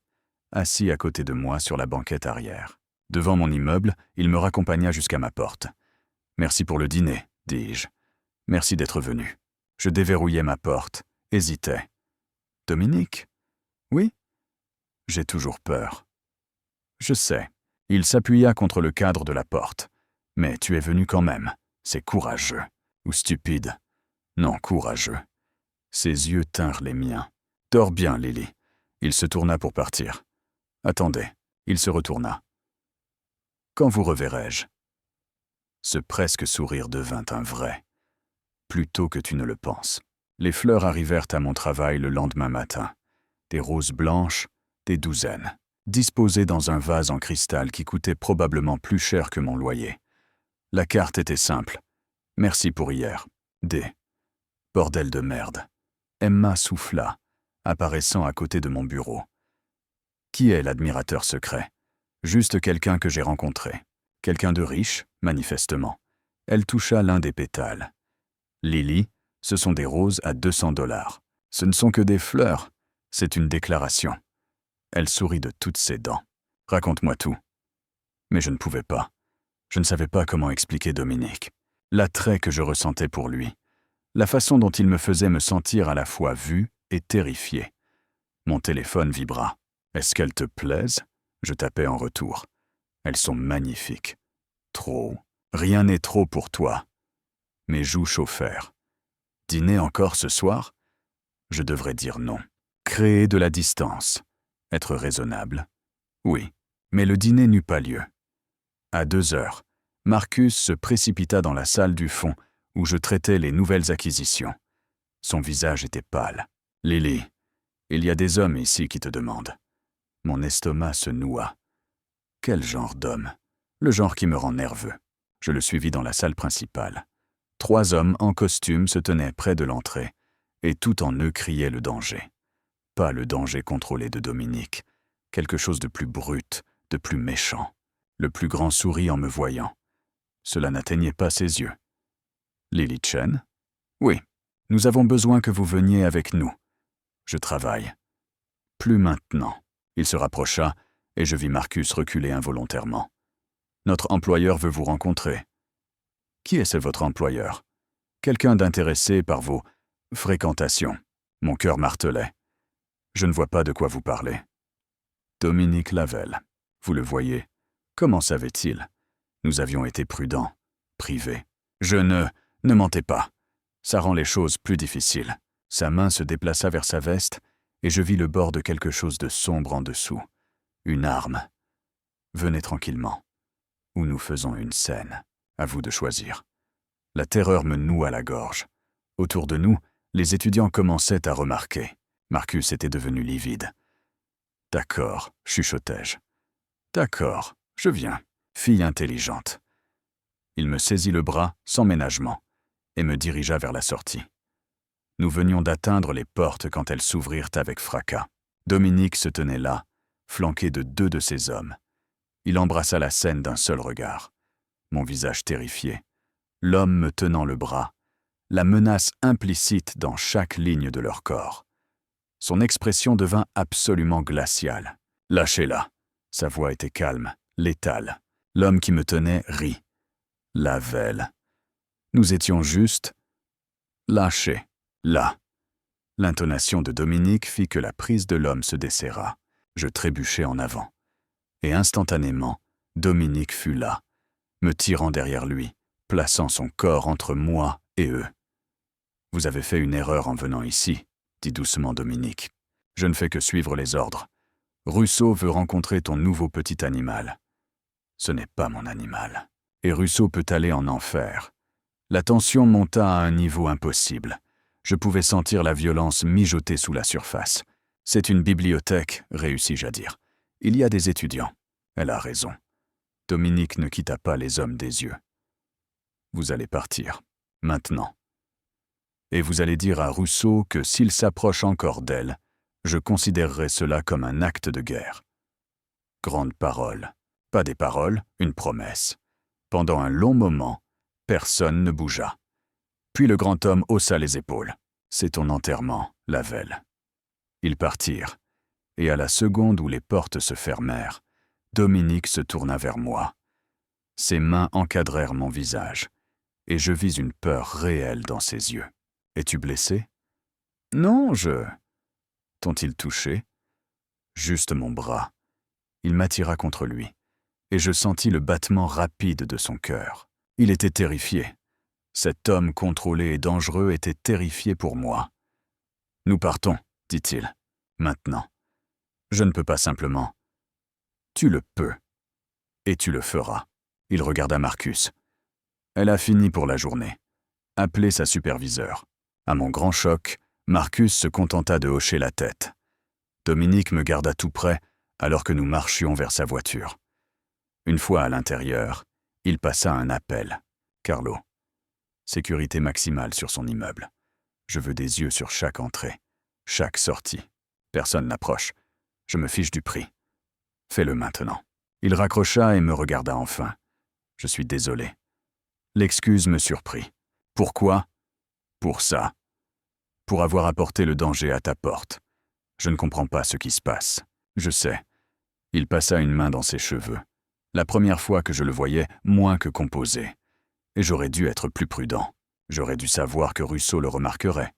assis à côté de moi sur la banquette arrière. Devant mon immeuble, il me raccompagna jusqu'à ma porte. « Merci pour le dîner, » dis-je. « Merci d'être venu. » Je déverrouillai ma porte, hésitais. « Dominique? Oui? » J'ai toujours peur. Je sais. Il s'appuya contre le cadre de la porte. « Mais tu es venu quand même. C'est courageux. Ou stupide. Non, courageux. » Ses yeux tinrent les miens. « Dors bien, Lily. » Il se tourna pour partir. « Attendez. » Il se retourna. « Quand vous reverrai-je » Ce presque sourire devint un vrai. « Plus tôt que tu ne le penses. » Les fleurs arrivèrent à mon travail le lendemain matin. Des roses blanches, des douzaines, disposées dans un vase en cristal qui coûtait probablement plus cher que mon loyer. La carte était simple. « Merci pour hier. D. » Bordel de merde. Emma souffla, apparaissant à côté de mon bureau. Qui est l'admirateur secret? Juste quelqu'un que j'ai rencontré. Quelqu'un de riche, manifestement. Elle toucha l'un des pétales. Lily, ce sont des roses à $200. Ce ne sont que des fleurs. C'est une déclaration. Elle sourit de toutes ses dents. Raconte-moi tout. Mais je ne pouvais pas. Je ne savais pas comment expliquer Dominique. L'attrait que je ressentais pour lui. La façon dont il me faisait me sentir à la fois vu et terrifié. Mon téléphone vibra. « Est-ce qu'elles te plaisent ?» Je tapais en retour. « Elles sont magnifiques. »« Trop. Rien n'est trop pour toi. » Mes joues chauffèrent. « Dîner encore ce soir ?» Je devrais dire non. Créer de la distance. Être raisonnable. Oui, mais le dîner n'eut pas lieu. À 2 heures, Marcus se précipita dans la salle du fond où je traitais les nouvelles acquisitions. Son visage était pâle. « Lily, il y a des hommes ici qui te demandent. » Mon estomac se noua. Quel genre d'homme? Le genre qui me rend nerveux. Je le suivis dans la salle principale. 3 hommes en costume se tenaient près de l'entrée, et tout en eux criait le danger. Pas le danger contrôlé de Dominique, quelque chose de plus brut, de plus méchant. Le plus grand sourit en me voyant. Cela n'atteignait pas ses yeux. « Lily Chen? Oui, nous avons besoin que vous veniez avec nous. Je travaille. » « Plus maintenant. » Il se rapprocha, et je vis Marcus reculer involontairement. « Notre employeur veut vous rencontrer. » « Qui est-ce votre employeur? » « Quelqu'un d'intéressé par vos fréquentations. » Mon cœur martelait. « Je ne vois pas de quoi vous parlez. »« Dominique Lavelle. Vous le voyez. Comment savait-il? Nous avions été prudents, privés. Je ne mentez pas. Ça rend les choses plus difficiles. » Sa main se déplaça vers sa veste, et je vis le bord de quelque chose de sombre en dessous. Une arme. « Venez tranquillement. Ou nous faisons une scène. À vous de choisir. » La terreur me noua la gorge. Autour de nous, les étudiants commençaient à remarquer. Marcus était devenu livide. « D'accord, chuchotai-je. D'accord, je viens, fille intelligente. » Il me saisit le bras, sans ménagement, et me dirigea vers la sortie. Nous venions d'atteindre les portes quand elles s'ouvrirent avec fracas. Dominique se tenait là, flanqué de 2 de ses hommes. Il embrassa la scène d'un seul regard. Mon visage terrifié. L'homme me tenant le bras, la menace implicite dans chaque ligne de leur corps. Son expression devint absolument glaciale. « Lâchez-la !» Sa voix était calme, létale. L'homme qui me tenait rit. « Lavelle. Nous étions juste... lâchés. Là. » L'intonation de Dominique fit que la prise de l'homme se desserra. Je trébuchai en avant. Et instantanément, Dominique fut là, me tirant derrière lui, plaçant son corps entre moi et eux. « Vous avez fait une erreur en venant ici, » dit doucement Dominique. « Je ne fais que suivre les ordres. Russo veut rencontrer ton nouveau petit animal. » Ce n'est pas mon animal. Et Russo peut aller en enfer. La tension monta à un niveau impossible. Je pouvais sentir la violence mijoter sous la surface. « C'est une bibliothèque, » réussis-je à dire. « Il y a des étudiants. » Elle a raison. Dominique ne quitta pas les hommes des yeux. « Vous allez partir, maintenant. Et vous allez dire à Russo que s'il s'approche encore d'elle, je considérerai cela comme un acte de guerre. » Grande parole. Pas des paroles, une promesse. Pendant un long moment, personne ne bougea. Puis le grand homme haussa les épaules. « C'est ton enterrement, Lavelle. » Ils partirent, et à la seconde où les portes se fermèrent, Dominique se tourna vers moi. Ses mains encadrèrent mon visage, et je vis une peur réelle dans ses yeux. « Es-tu blessé? »« Non, je... » T'ont-ils touché? Juste mon bras. Il m'attira contre lui, et je sentis le battement rapide de son cœur. Il était terrifié. Cet homme contrôlé et dangereux était terrifié pour moi. « Nous partons, » dit-il. « Maintenant. Je ne peux pas simplement. »« Tu le peux. Et tu le feras. » Il regarda Marcus. « Elle a fini pour la journée. Appelez sa superviseure. » À mon grand choc, Marcus se contenta de hocher la tête. Dominique me garda tout près alors que nous marchions vers sa voiture. Une fois à l'intérieur, il passa un appel. « Carlo. Sécurité maximale sur son immeuble. Je veux des yeux sur chaque entrée, chaque sortie. Personne n'approche. Je me fiche du prix. Fais-le maintenant. » Il raccrocha et me regarda enfin. Je suis désolé. L'excuse me surprit. Pourquoi? Pour ça. Pour avoir apporté le danger à ta porte. Je ne comprends pas ce qui se passe. Je sais. Il passa une main dans ses cheveux. La première fois que je le voyais, moins que composé. Et j'aurais dû être plus prudent. J'aurais dû savoir que Russo le remarquerait.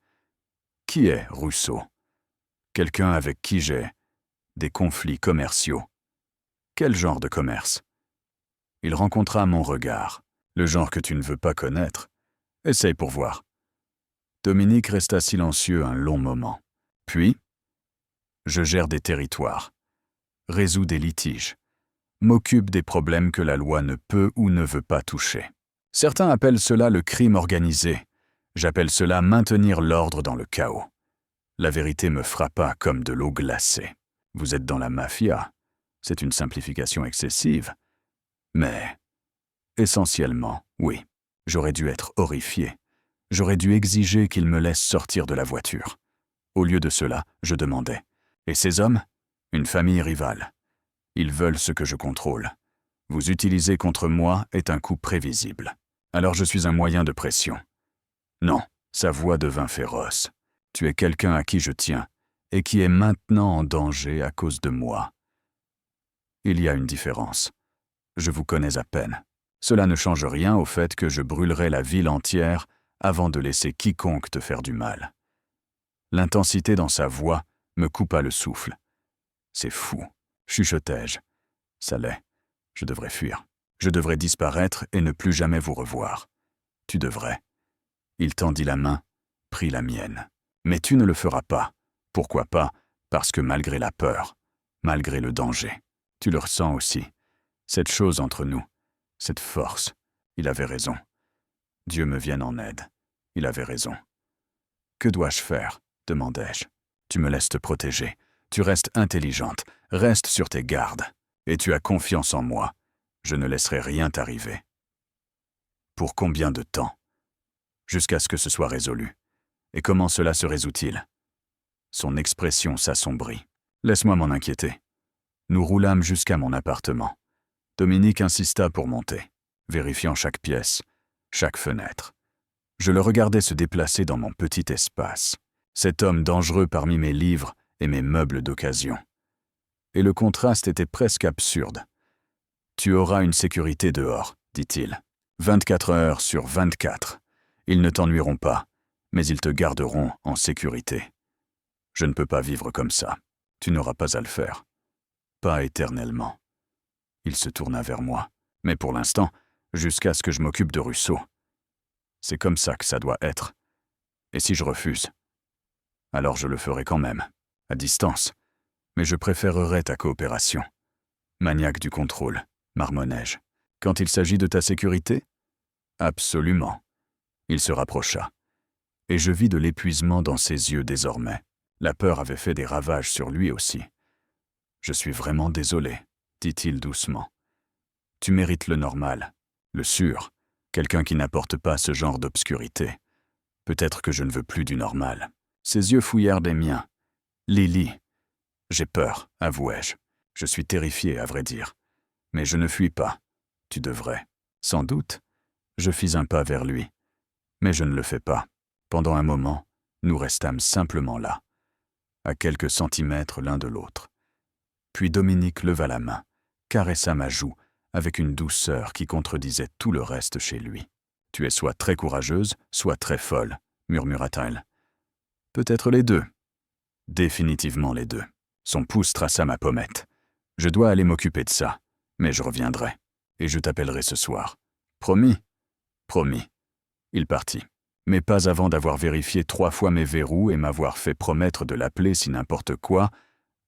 Qui est Russo? Quelqu'un avec qui j'ai des conflits commerciaux. Quel genre de commerce? Il rencontra mon regard. Le genre que tu ne veux pas connaître. Essaye pour voir. Dominique resta silencieux un long moment. Puis, je gère des territoires. résout des litiges, m'occupe des problèmes que la loi ne peut ou ne veut pas toucher. Certains appellent cela le crime organisé. J'appelle cela maintenir l'ordre dans le chaos. La vérité me frappa comme de l'eau glacée. Vous êtes dans la mafia. C'est une simplification excessive. Mais, essentiellement, oui, j'aurais dû être horrifié. J'aurais dû exiger qu'ils me laissent sortir de la voiture. Au lieu de cela, je demandais. Et ces hommes? Une famille rivale. Ils veulent ce que je contrôle. Vous utiliser contre moi est un coup prévisible. Alors je suis un moyen de pression. Non, sa voix devint féroce. Tu es quelqu'un à qui je tiens, et qui est maintenant en danger à cause de moi. Il y a une différence. Je vous connais à peine. Cela ne change rien au fait que je brûlerai la ville entière avant de laisser quiconque te faire du mal. L'intensité dans sa voix me coupa le souffle. C'est fou, chuchotai-je. Ça l'est. Je devrais fuir. Je devrais disparaître et ne plus jamais vous revoir. Tu devrais. Il tendit la main, prit la mienne. Mais tu ne le feras pas. Pourquoi pas? Parce que malgré la peur, malgré le danger, tu le ressens aussi. Cette chose entre nous, cette force, il avait raison. Dieu me vienne en aide. Il avait raison. Que dois-je faire? Demandai-je. Tu me laisses te protéger. Tu restes intelligente. Reste sur tes gardes. Et tu as confiance en moi. Je ne laisserai rien t'arriver. Pour combien de temps? Jusqu'à ce que ce soit résolu. Et comment cela se résout-il? Son expression s'assombrit. Laisse-moi m'en inquiéter. Nous roulâmes jusqu'à mon appartement. Dominique insista pour monter, vérifiant chaque pièce, chaque fenêtre. Je le regardais se déplacer dans mon petit espace. Cet homme dangereux parmi mes livres et mes meubles d'occasion. Et le contraste était presque absurde. « Tu auras une sécurité dehors, dit-il. 24 heures sur 24. Ils ne t'ennuieront pas, mais ils te garderont en sécurité. Je ne peux pas vivre comme ça. Tu n'auras pas à le faire. Pas éternellement. » Il se tourna vers moi. Mais pour l'instant, jusqu'à ce que je m'occupe de Rousseau. C'est comme ça que ça doit être. Et si je refuse? Alors je le ferai quand même, à distance. Mais je préférerais ta coopération. Maniaque du contrôle, marmonnai-je. Quand il s'agit de ta sécurité? Absolument. Il se rapprocha. Et je vis de l'épuisement dans ses yeux désormais. La peur avait fait des ravages sur lui aussi. Je suis vraiment désolé, dit-il doucement. Tu mérites le normal, le sûr, quelqu'un qui n'apporte pas ce genre d'obscurité. Peut-être que je ne veux plus du normal. Ses yeux fouillèrent des miens. Lily. J'ai peur, avouai-je. Je suis terrifié, à vrai dire. Mais je ne fuis pas. Tu devrais. Sans doute. Je fis un pas vers lui. Mais je ne le fais pas. Pendant un moment, nous restâmes simplement là, à quelques centimètres l'un de l'autre. Puis Dominique leva la main, caressa ma joue avec une douceur qui contredisait tout le reste chez lui. « Tu es soit très courageuse, soit très folle », murmura-t-elle. « Peut-être les deux. » « Définitivement les deux. » Son pouce traça ma pommette. « Je dois aller m'occuper de ça, mais je reviendrai. Et je t'appellerai ce soir. Promis? » Promis. Il partit. Mais pas avant d'avoir vérifié 3 fois mes verrous et m'avoir fait promettre de l'appeler si n'importe quoi,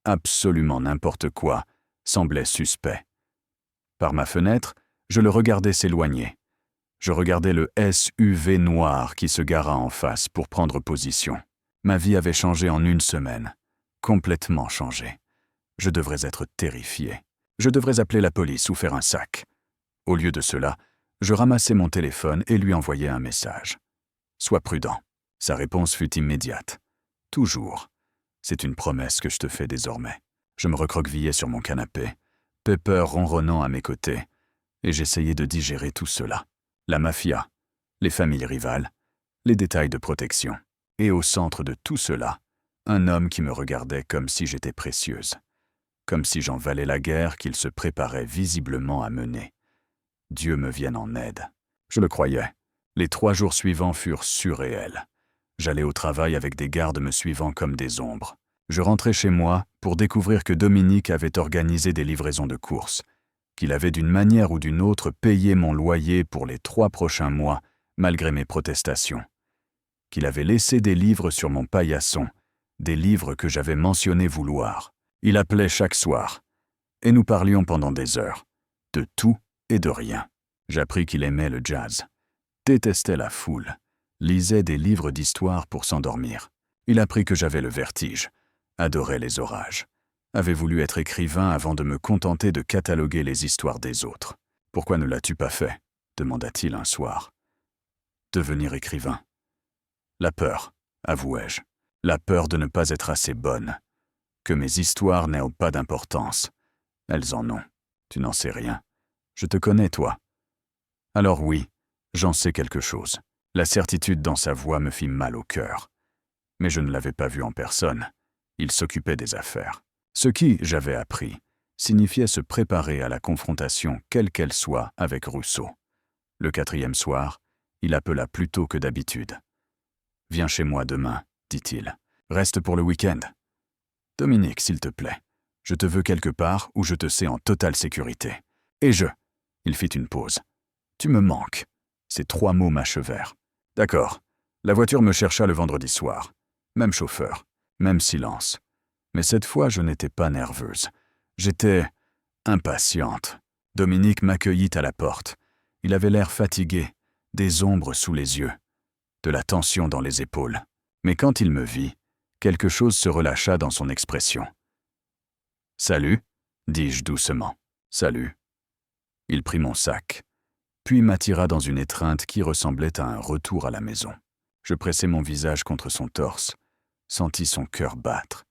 absolument n'importe quoi, semblait suspect. Par ma fenêtre, je le regardais s'éloigner. Je regardais le SUV noir qui se gara en face pour prendre position. Ma vie avait changé en 1 semaine. Complètement changé. Je devrais être terrifié. Je devrais appeler la police ou faire un sac. Au lieu de cela, je ramassai mon téléphone et lui envoyai un message. « Sois prudent. » Sa réponse fut immédiate. « Toujours. C'est une promesse que je te fais désormais. » Je me recroquevillai sur mon canapé, Pepper ronronnant à mes côtés, et j'essayais de digérer tout cela. La mafia, les familles rivales, les détails de protection. Et au centre de tout cela, un homme qui me regardait comme si j'étais précieuse, comme si j'en valais la guerre qu'il se préparait visiblement à mener. Dieu me vienne en aide. Je le croyais. Les 3 jours suivants furent surréels. J'allais au travail avec des gardes me suivant comme des ombres. Je rentrais chez moi pour découvrir que Dominique avait organisé des livraisons de courses, qu'il avait d'une manière ou d'une autre payé mon loyer pour les 3 prochains mois, malgré mes protestations, qu'il avait laissé des livres sur mon paillasson, des livres que j'avais mentionné vouloir. Il appelait chaque soir. et nous parlions pendant des heures, de tout et de rien. J'appris qu'il aimait le jazz, détestait la foule, lisait des livres d'histoire pour s'endormir. Il apprit que j'avais le vertige, adorait les orages, avait voulu être écrivain avant de me contenter de cataloguer les histoires des autres. « Pourquoi ne l'as-tu pas fait » demanda-t-il un soir. « Devenir écrivain. » La peur, avouai-je. La peur de ne pas être assez bonne. Que mes histoires n'aient pas d'importance. Elles en ont. Tu n'en sais rien. Je te connais, toi. Alors oui, j'en sais quelque chose. La certitude dans sa voix me fit mal au cœur. Mais je ne l'avais pas vu en personne. Il s'occupait des affaires. Ce qui, j'avais appris, signifiait se préparer à la confrontation, quelle qu'elle soit, avec Rousseau. Le 4e soir, il appela plus tôt que d'habitude. « Viens chez moi demain, dit-il. Reste pour le week-end. Dominique, s'il te plaît, je te veux quelque part où je te sais en totale sécurité. Et je... » Il fit une pause. « Tu me manques. » Ces 3 mots m'achevèrent. D'accord. La voiture me chercha le vendredi soir. Même chauffeur, même silence. Mais cette fois, je n'étais pas nerveuse. J'étais impatiente. Dominique m'accueillit à la porte. Il avait l'air fatigué, des ombres sous les yeux, de la tension dans les épaules. Mais quand il me vit, quelque chose se relâcha dans son expression. « Salut » dis-je doucement. « Salut ». Il prit mon sac, puis m'attira dans une étreinte qui ressemblait à un retour à la maison. Je pressai mon visage contre son torse, sentis son cœur battre,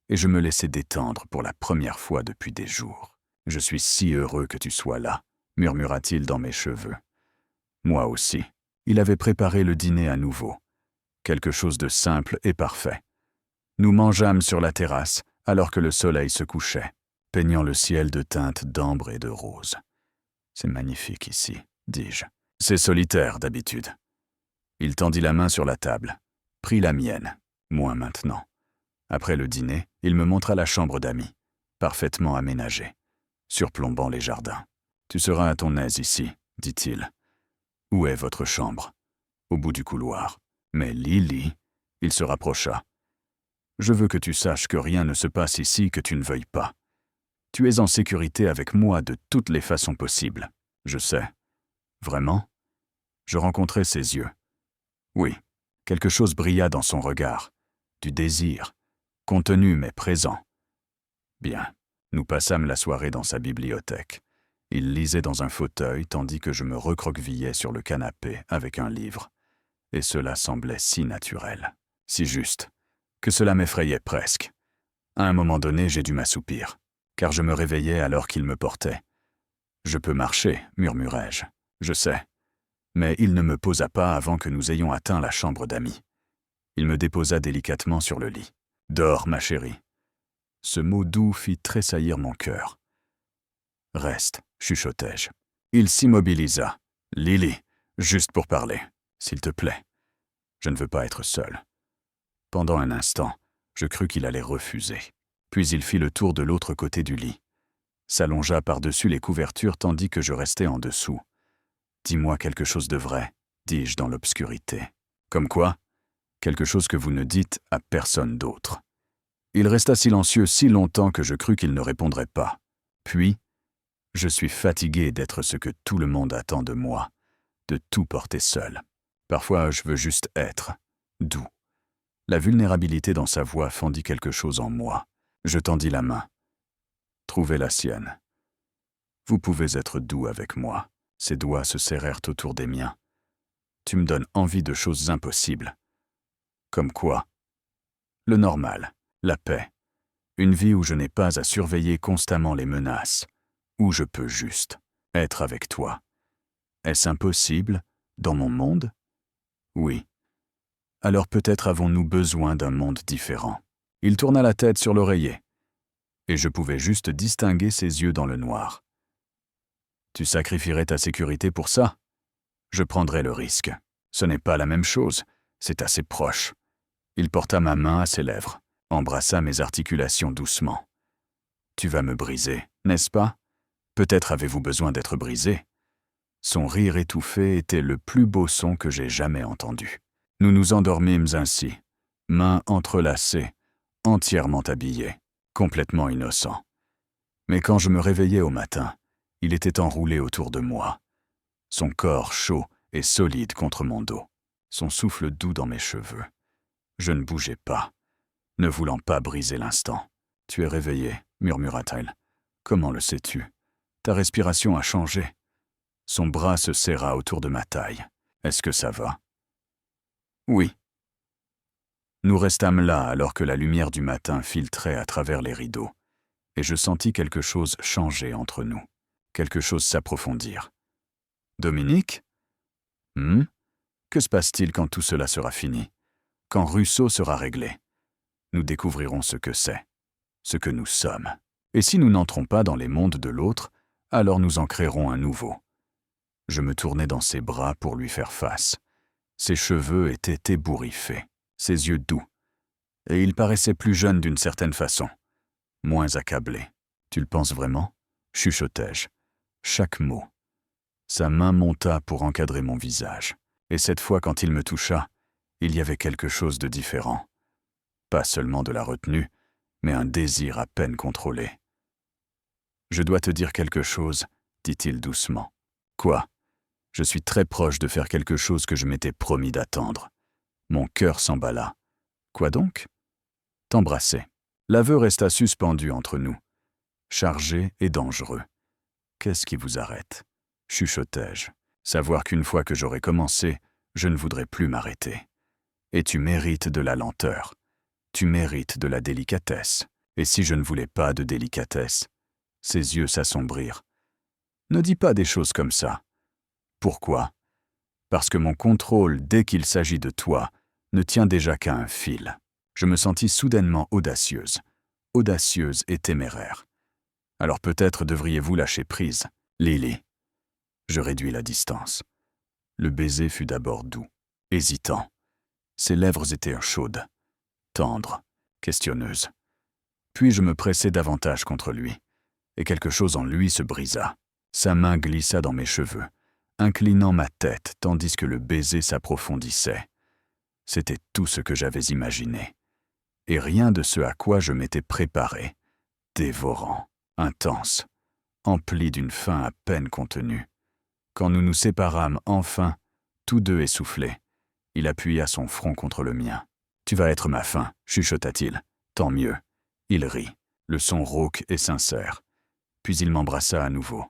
et je me laissai détendre pour la première fois depuis des jours. « Je suis si heureux que tu sois là », murmura-t-il dans mes cheveux. Moi aussi. Il avait préparé le dîner à nouveau. Quelque chose de simple et parfait. Nous mangeâmes sur la terrasse alors que le soleil se couchait, peignant le ciel de teintes d'ambre et de rose. « C'est magnifique ici, » dis-je. « C'est solitaire d'habitude. » Il tendit la main sur la table, prit la mienne, moins maintenant. Après le dîner, il me montra la chambre d'amis, parfaitement aménagée, surplombant les jardins. « Tu seras à ton aise ici, » dit-il. « Où est votre chambre ?»« Au bout du couloir. »« Mais Lily... » Il se rapprocha. « Je veux que tu saches que rien ne se passe ici que tu ne veuilles pas. Tu es en sécurité avec moi de toutes les façons possibles. Je sais. Vraiment ?» Je rencontrai ses yeux. Oui, quelque chose brilla dans son regard. Du désir, contenu mais présent. Bien, nous passâmes la soirée dans sa bibliothèque. Il lisait dans un fauteuil tandis que je me recroquevillais sur le canapé avec un livre. Et cela semblait si naturel, si juste, que cela m'effrayait presque. À un moment donné, j'ai dû m'assoupir, car je me réveillais alors qu'il me portait. « Je peux marcher, » murmurai-je. « Je sais. » Mais il ne me posa pas avant que nous ayons atteint la chambre d'amis. Il me déposa délicatement sur le lit. « Dors, ma chérie. » Ce mot doux fit tressaillir mon cœur. « Reste, » chuchotai-je. Il s'immobilisa. « Lily, juste pour parler, s'il te plaît. Je ne veux pas être seul. » Pendant un instant, je crus qu'il allait refuser. Puis il fit le tour de l'autre côté du lit, s'allongea par-dessus les couvertures tandis que je restais en dessous. « Dis-moi quelque chose de vrai, » dis-je dans l'obscurité. « Comme quoi ? Quelque chose que vous ne dites à personne d'autre. » Il resta silencieux si longtemps que je crus qu'il ne répondrait pas. Puis, « Je suis fatigué d'être ce que tout le monde attend de moi, de tout porter seul. Parfois, je veux juste être, doux. » La vulnérabilité dans sa voix fendit quelque chose en moi. Je tendis la main. Trouvez la sienne. Vous pouvez être doux avec moi. Ses doigts se serrèrent autour des miens. Tu me donnes envie de choses impossibles. Comme quoi ? Le normal, la paix. Une vie où je n'ai pas à surveiller constamment les menaces, où je peux juste être avec toi. Est-ce impossible dans mon monde ? Oui. Alors peut-être avons-nous besoin d'un monde différent. Il tourna la tête sur l'oreiller, et je pouvais juste distinguer ses yeux dans le noir. Tu sacrifierais ta sécurité pour ça ? Je prendrais le risque. Ce n'est pas la même chose, c'est assez proche. Il porta ma main à ses lèvres, embrassa mes articulations doucement. Tu vas me briser, n'est-ce pas ? Peut-être avez-vous besoin d'être brisé. Son rire étouffé était le plus beau son que j'ai jamais entendu. Nous nous endormîmes ainsi, mains entrelacées, entièrement habillés, complètement innocents. Mais quand je me réveillais au matin, il était enroulé autour de moi, son corps chaud et solide contre mon dos, son souffle doux dans mes cheveux. Je ne bougeais pas, ne voulant pas briser l'instant. « Tu es réveillé, murmura-t-elle. Comment le sais-tu? Ta respiration a changé. » Son bras se serra autour de ma taille. « Est-ce que ça va? » « Oui. » Nous restâmes là alors que la lumière du matin filtrait à travers les rideaux, et je sentis quelque chose changer entre nous, quelque chose s'approfondir. « Dominique? Que se passe-t-il quand tout cela sera fini? Quand Russo sera réglé? Nous découvrirons ce que c'est, ce que nous sommes. Et si nous n'entrons pas dans les mondes de l'autre, alors nous en créerons un nouveau. » Je me tournai dans ses bras pour lui faire face. Ses cheveux étaient ébouriffés, ses yeux doux. Et il paraissait plus jeune d'une certaine façon, moins accablé. « Tu le penses vraiment ?» chuchotai-je. Chaque mot. Sa main monta pour encadrer mon visage. Et cette fois, quand il me toucha, il y avait quelque chose de différent. Pas seulement de la retenue, mais un désir à peine contrôlé. « Je dois te dire quelque chose, » dit-il doucement. « Quoi ? Je suis très proche de faire quelque chose que je m'étais promis d'attendre. » Mon cœur s'emballa. « Quoi donc ? » ?»« T'embrasser. » L'aveu resta suspendu entre nous, chargé et dangereux. « Qu'est-ce qui vous arrête ?» chuchotai-je. Savoir qu'une fois que j'aurai commencé, je ne voudrais plus m'arrêter. Et tu mérites de la lenteur. Tu mérites de la délicatesse. Et si je ne voulais pas de délicatesse? Ses yeux s'assombrirent. Ne dis pas des choses comme ça. Pourquoi? Parce que mon contrôle, dès qu'il s'agit de toi, ne tient déjà qu'à un fil. Je me sentis soudainement audacieuse et téméraire. Alors peut-être devriez-vous lâcher prise, Lily. Je réduis la distance. Le baiser fut d'abord doux, hésitant. Ses lèvres étaient chaudes, tendres, questionneuses. Puis je me pressai davantage contre lui, et quelque chose en lui se brisa. Sa main glissa dans mes cheveux, inclinant ma tête tandis que le baiser s'approfondissait. C'était tout ce que j'avais imaginé, et rien de ce à quoi je m'étais préparé, dévorant, intense, empli d'une faim à peine contenue. Quand nous nous séparâmes enfin, tous deux essoufflés, il appuya son front contre le mien. « Tu vas être ma faim, » chuchota-t-il. « Tant mieux. » Il rit, le son rauque et sincère. Puis il m'embrassa à nouveau,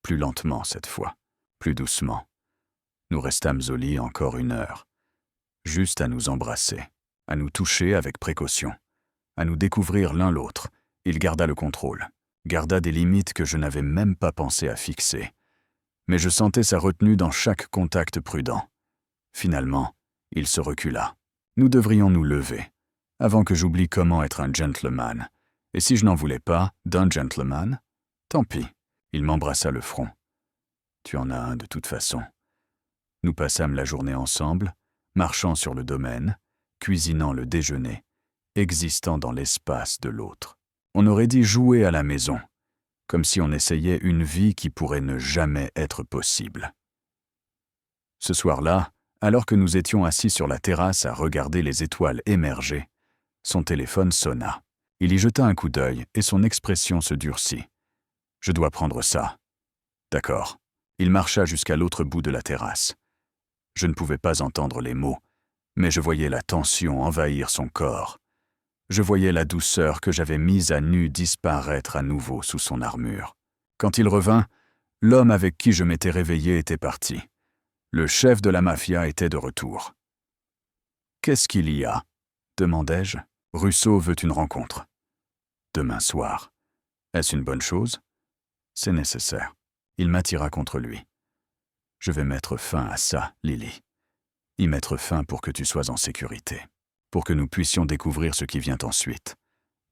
plus lentement cette fois, plus doucement. Nous restâmes au lit encore 1 heure, juste à nous embrasser, à nous toucher avec précaution, à nous découvrir l'un l'autre. Il garda le contrôle, garda des limites que je n'avais même pas pensé à fixer. Mais je sentais sa retenue dans chaque contact prudent. Finalement, il se recula. Nous devrions nous lever, avant que j'oublie comment être un gentleman. Et si je n'en voulais pas, d'un gentleman, tant pis. Il m'embrassa le front. Tu en as un de toute façon. Nous passâmes la journée ensemble, marchant sur le domaine, cuisinant le déjeuner, existant dans l'espace de l'autre. On aurait dit jouer à la maison, comme si on essayait une vie qui pourrait ne jamais être possible. Ce soir-là, alors que nous étions assis sur la terrasse à regarder les étoiles émerger, son téléphone sonna. Il y jeta un coup d'œil et son expression se durcit. « Je dois prendre ça. »« D'accord. » Il marcha jusqu'à l'autre bout de la terrasse. Je ne pouvais pas entendre les mots, mais je voyais la tension envahir son corps. Je voyais la douceur que j'avais mise à nu disparaître à nouveau sous son armure. Quand il revint, l'homme avec qui je m'étais réveillé était parti. Le chef de la mafia était de retour. « Qu'est-ce qu'il y a ?» demandai-je. « Russo veut une rencontre. »« Demain soir. Est-ce une bonne chose ? » ?»« C'est nécessaire. » Il m'attira contre lui. « Je vais mettre fin à ça, Lily. Y mettre fin pour que tu sois en sécurité. Pour que nous puissions découvrir ce qui vient ensuite.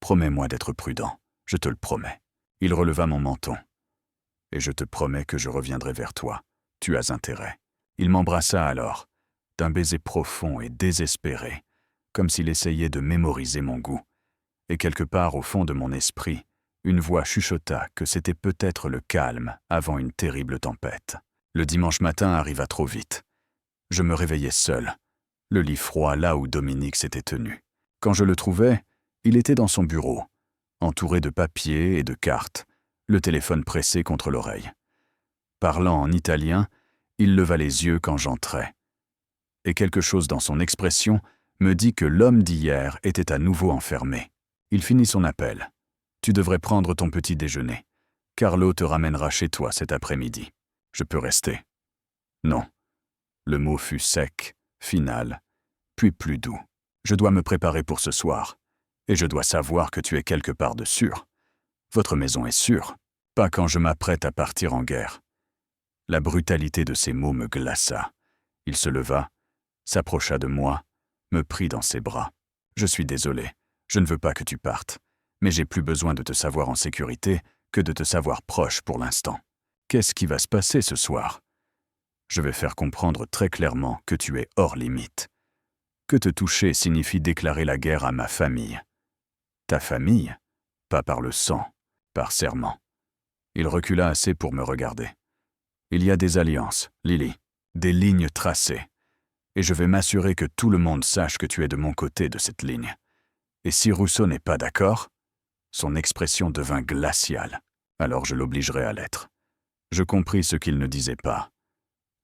Promets-moi d'être prudent. Je te le promets. » Il releva mon menton. « Et je te promets que je reviendrai vers toi. Tu as intérêt. » Il m'embrassa alors, d'un baiser profond et désespéré, comme s'il essayait de mémoriser mon goût. Et quelque part au fond de mon esprit, une voix chuchota que c'était peut-être le calme avant une terrible tempête. Le dimanche matin arriva trop vite. Je me réveillais seul, le lit froid là où Dominique s'était tenu. Quand je le trouvai, il était dans son bureau, entouré de papiers et de cartes, le téléphone pressé contre l'oreille. Parlant en italien, il leva les yeux quand j'entrais. Et quelque chose dans son expression me dit que l'homme d'hier était à nouveau enfermé. Il finit son appel. « Tu devrais prendre ton petit déjeuner. Carlo te ramènera chez toi cet après-midi. Je peux rester. » Non. Le mot fut sec, final, puis plus doux. Je dois me préparer pour ce soir. Et je dois savoir que tu es quelque part de sûr. Votre maison est sûre, pas quand je m'apprête à partir en guerre. La brutalité de ces mots me glaça. Il se leva, s'approcha de moi, me prit dans ses bras. « Je suis désolé, je ne veux pas que tu partes, mais j'ai plus besoin de te savoir en sécurité que de te savoir proche pour l'instant. Qu'est-ce qui va se passer ce soir? Je vais faire comprendre très clairement que tu es hors limite. Que te toucher signifie déclarer la guerre à ma famille. Ta famille, pas par le sang, par serment. » Il recula assez pour me regarder. « Il y a des alliances, Lily, des lignes tracées. Et je vais m'assurer que tout le monde sache que tu es de mon côté de cette ligne. Et si Rousseau n'est pas d'accord ?» Son expression devint glaciale. Alors je l'obligerai à l'être. Je compris ce qu'il ne disait pas.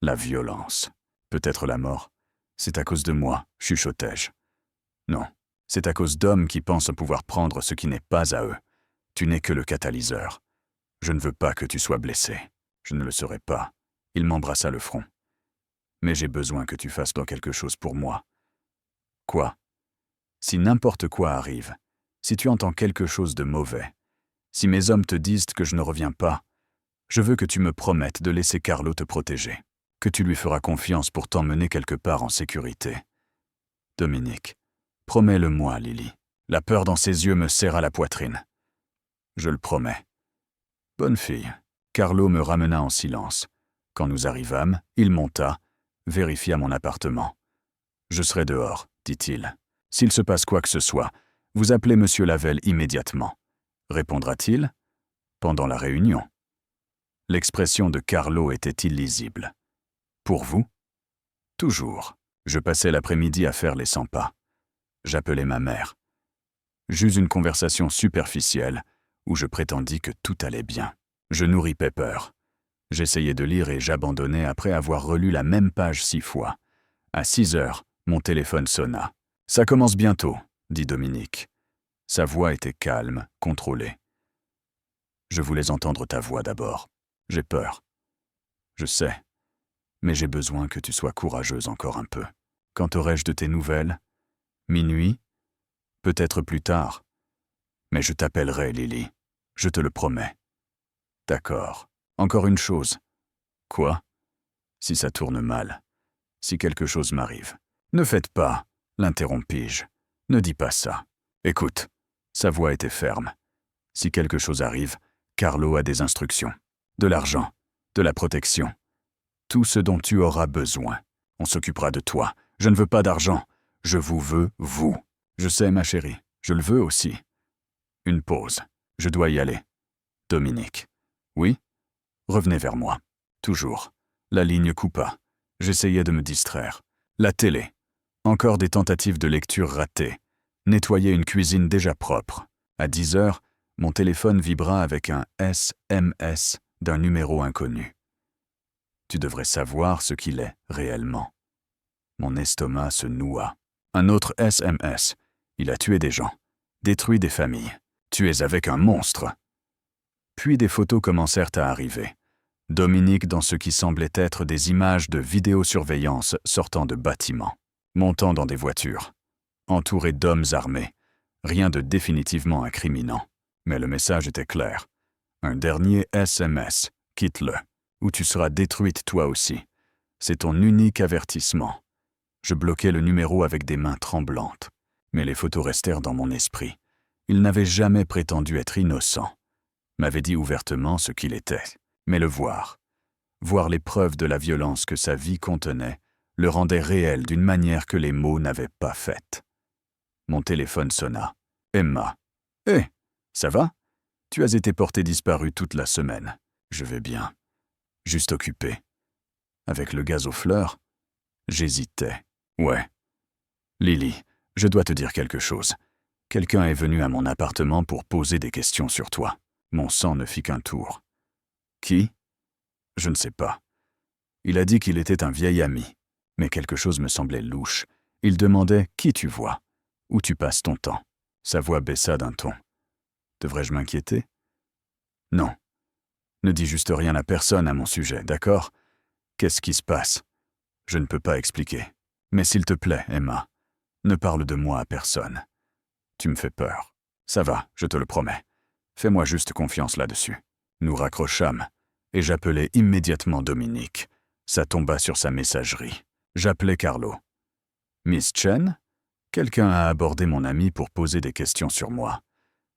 La violence, peut-être la mort. C'est à cause de moi, chuchotai-je. Non, c'est à cause d'hommes qui pensent pouvoir prendre ce qui n'est pas à eux. Tu n'es que le catalyseur. Je ne veux pas que tu sois blessé. Je ne le serai pas. Il m'embrassa le front. Mais j'ai besoin que tu fasses donc quelque chose pour moi. Quoi? Si n'importe quoi arrive, si tu entends quelque chose de mauvais, si mes hommes te disent que je ne reviens pas, je veux que tu me promettes de laisser Carlo te protéger, que tu lui feras confiance pour t'emmener quelque part en sécurité. Dominique, promets-le-moi, Lily. La peur dans ses yeux me serra la poitrine. Je le promets. Bonne fille. Carlo me ramena en silence. Quand nous arrivâmes, il monta, vérifia mon appartement. Je serai dehors, dit-il. S'il se passe quoi que ce soit, vous appelez Monsieur Lavelle immédiatement. Répondra-t-il? Pendant la réunion. L'expression de Carlo était illisible. Pour vous? Toujours. Je passais l'après-midi à faire les 100 pas. J'appelais ma mère. J'eus une conversation superficielle où je prétendis que tout allait bien. Je nourris Pepper. J'essayais de lire et j'abandonnais après avoir relu la même page 6 fois. À 6 heures, mon téléphone sonna. « Ça commence bientôt », dit Dominique. Sa voix était calme, contrôlée. « Je voulais entendre ta voix d'abord. J'ai peur. Je sais. Mais j'ai besoin que tu sois courageuse encore un peu. Quand aurai-je de tes nouvelles? Minuit? Peut-être plus tard. Mais je t'appellerai, Lily. Je te le promets. D'accord. Encore une chose. Quoi? Si ça tourne mal. Si quelque chose m'arrive. Ne faites pas, l'interrompis-je. Ne dis pas ça. Écoute. Sa voix était ferme. Si quelque chose arrive, Carlo a des instructions. De l'argent. De la protection. Tout ce dont tu auras besoin. On s'occupera de toi. Je ne veux pas d'argent. Je vous veux, vous. Je sais, ma chérie. Je le veux aussi. Une pause. Je dois y aller. Dominique. Oui? Revenez vers moi. Toujours. La ligne coupa. J'essayais de me distraire. La télé. Encore des tentatives de lecture ratées. Nettoyer une cuisine déjà propre. À 10 heures, mon téléphone vibra avec un SMS d'un numéro inconnu. Tu devrais savoir ce qu'il est réellement. Mon estomac se noua. Un autre SMS. Il a tué des gens. Détruit des familles. Tu es avec un monstre. Puis des photos commencèrent à arriver. Dominique dans ce qui semblait être des images de vidéosurveillance sortant de bâtiments, montant dans des voitures, entouré d'hommes armés. Rien de définitivement incriminant. Mais le message était clair. Un dernier SMS. Quitte-le, ou tu seras détruite toi aussi. C'est ton unique avertissement. Je bloquai le numéro avec des mains tremblantes. Mais les photos restèrent dans mon esprit. Il n'avait jamais prétendu être innocent. M'avait dit ouvertement ce qu'il était. Mais le voir les preuves de la violence que sa vie contenait, le rendait réel d'une manière que les mots n'avaient pas faite. Mon téléphone sonna. Emma. « Hé, ça va? Tu as été portée disparue toute la semaine. Je vais bien. Juste occupé. Avec le gaz aux fleurs? » J'hésitais. Ouais. Lily, je dois te dire quelque chose. Quelqu'un est venu à mon appartement pour poser des questions sur toi. Mon sang ne fit qu'un tour. Qui? Je ne sais pas. Il a dit qu'il était un vieil ami, mais quelque chose me semblait louche. Il demandait « Qui tu vois? Où tu passes ton temps ?» Sa voix baissa d'un ton. Devrais-je m'inquiéter? Non. Ne dis juste rien à personne à mon sujet, d'accord? Qu'est-ce qui se passe? Je ne peux pas expliquer. Mais s'il te plaît, Emma, ne parle de moi à personne. Tu me fais peur. Ça va, je te le promets. Fais-moi juste confiance là-dessus. Nous raccrochâmes, et j'appelai immédiatement Dominique. Ça tomba sur sa messagerie. J'appelai Carlo. Miss Chen? Quelqu'un a abordé mon ami pour poser des questions sur moi.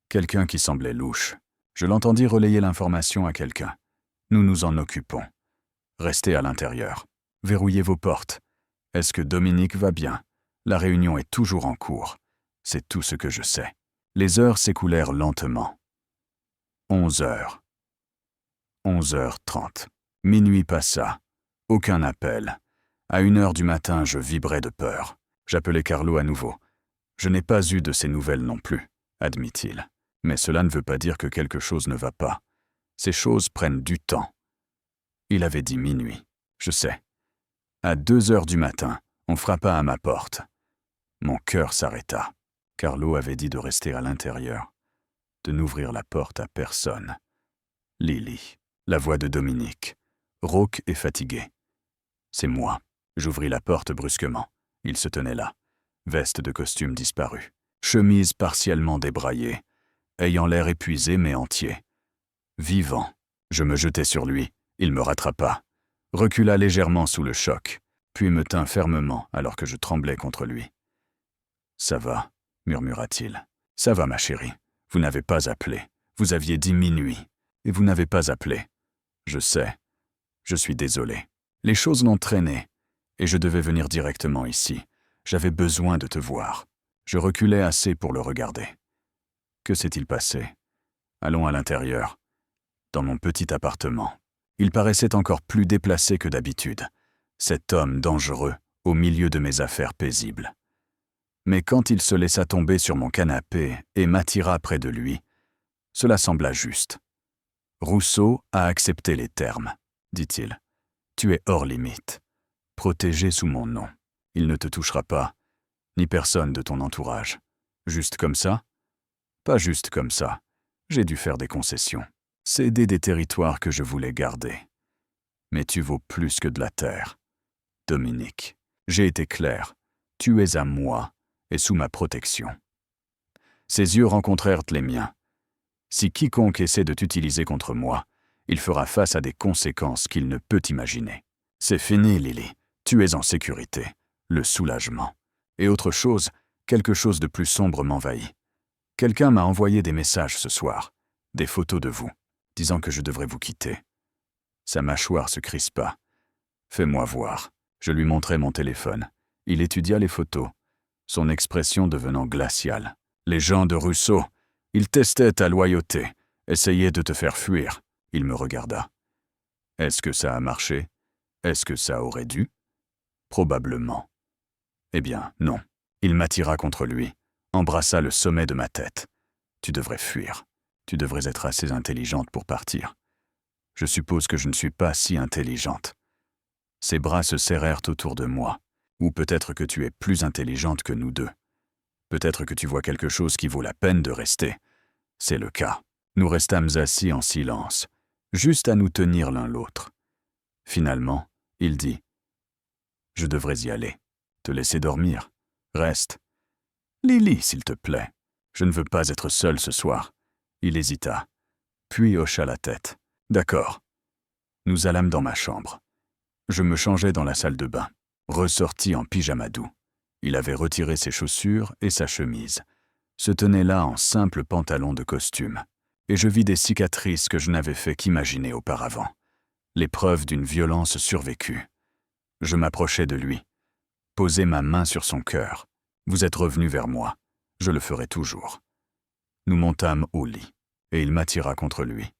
Quelqu'un qui semblait louche. Je l'entendis relayer l'information à quelqu'un. Nous nous en occupons. Restez à l'intérieur. Verrouillez vos portes. Est-ce que Dominique va bien? La réunion est toujours en cours. C'est tout ce que je sais. Les heures s'écoulèrent lentement. 11 heures. 11h30. Minuit passa. Aucun appel. À 1h du matin, je vibrais de peur. J'appelai Carlo à nouveau. Je n'ai pas eu de ses nouvelles non plus, admit-il. Mais cela ne veut pas dire que quelque chose ne va pas. Ces choses prennent du temps. Il avait dit minuit. Je sais. À 2h du matin, on frappa à ma porte. Mon cœur s'arrêta. Carlo avait dit de rester à l'intérieur, de n'ouvrir la porte à personne. Lily, la voix de Dominique, rauque et fatiguée. C'est moi. J'ouvris la porte brusquement. Il se tenait là, veste de costume disparue, chemise partiellement débraillée, ayant l'air épuisé mais entier. Vivant, je me jetai sur lui. Il me rattrapa, recula légèrement sous le choc, puis me tint fermement alors que je tremblais contre lui. « Ça va », murmura-t-il. « Ça va, ma chérie. Vous n'avez pas appelé. Vous aviez dit minuit, et vous n'avez pas appelé. Je sais. Je suis désolé. Les choses l'ont traîné, et je devais venir directement ici. J'avais besoin de te voir. Je reculais assez pour le regarder. Que s'est-il passé? Allons à l'intérieur. Dans mon petit appartement. Il paraissait encore plus déplacé que d'habitude. Cet homme dangereux, au milieu de mes affaires paisibles. Mais quand il se laissa tomber sur mon canapé et m'attira près de lui, cela sembla juste. « Rousseau a accepté les termes, dit-il. Tu es hors limite, protégé sous mon nom. Il ne te touchera pas, ni personne de ton entourage. Juste comme ça? Pas juste comme ça. J'ai dû faire des concessions, céder des territoires que je voulais garder. Mais tu vaux plus que de la terre. Dominique, j'ai été clair. Tu es à moi et sous ma protection. » Ses yeux rencontrèrent les miens. Si quiconque essaie de t'utiliser contre moi, il fera face à des conséquences qu'il ne peut imaginer. C'est fini, Lily. Tu es en sécurité. Le soulagement. Et autre chose, quelque chose de plus sombre m'envahit. Quelqu'un m'a envoyé des messages ce soir, des photos de vous, disant que je devrais vous quitter. Sa mâchoire se crispa. « Fais-moi voir. » Je lui montrai mon téléphone. Il étudia les photos, son expression devenant glaciale. « Les gens de Rousseau, ils testaient ta loyauté, essayaient de te faire fuir. » Il me regarda. « Est-ce que ça a marché? Est-ce que ça aurait dû? Probablement. » Eh bien, non. Il m'attira contre lui, embrassa le sommet de ma tête. « Tu devrais fuir. Tu devrais être assez intelligente pour partir. » Je suppose que je ne suis pas si intelligente. Ses bras se serrèrent autour de moi. Ou peut-être que tu es plus intelligente que nous deux. Peut-être que tu vois quelque chose qui vaut la peine de rester. C'est le cas. Nous restâmes assis en silence, juste à nous tenir l'un l'autre. Finalement, il dit « Je devrais y aller. Te laisser dormir. Reste. »« Lily, s'il te plaît. Je ne veux pas être seul ce soir. » Il hésita, puis hocha la tête. « D'accord. » Nous allâmes dans ma chambre. Je me changeai dans la salle de bain, ressorti en pyjamadou. Il avait retiré ses chaussures et sa chemise, se tenait là en simple pantalon de costume, et je vis des cicatrices que je n'avais fait qu'imaginer auparavant, les preuves d'une violence survécue. Je m'approchai de lui, posai ma main sur son cœur. « Vous êtes revenu vers moi, je le ferai toujours. » Nous montâmes au lit, et il m'attira contre lui.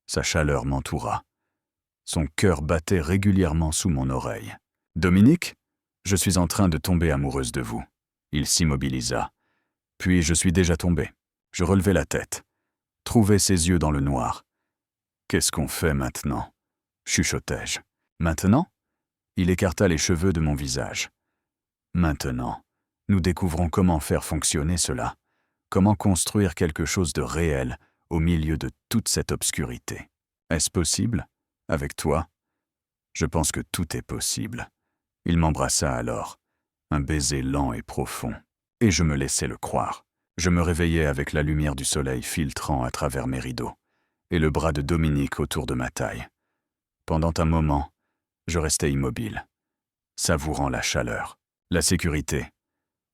Sa chaleur m'entoura. Son cœur battait régulièrement sous mon oreille. « Dominique, je suis en train de tomber amoureuse de vous. » Il s'immobilisa. « Puis je suis déjà tombé. » Je relevai la tête. trouver ses yeux dans le noir. « Qu'est-ce qu'on fait maintenant » chuchotai-je. « Maintenant » Il écarta les cheveux de mon visage. « Maintenant, nous découvrons comment faire fonctionner cela, comment construire quelque chose de réel au milieu de toute cette obscurité. Est-ce possible, avec toi ? Je pense que tout est possible. » Il m'embrassa alors, un baiser lent et profond, et je me laissais le croire. Je me réveillais avec la lumière du soleil filtrant à travers mes rideaux, et le bras de Dominique autour de ma taille. Pendant un moment, je restais immobile, savourant la chaleur, la sécurité,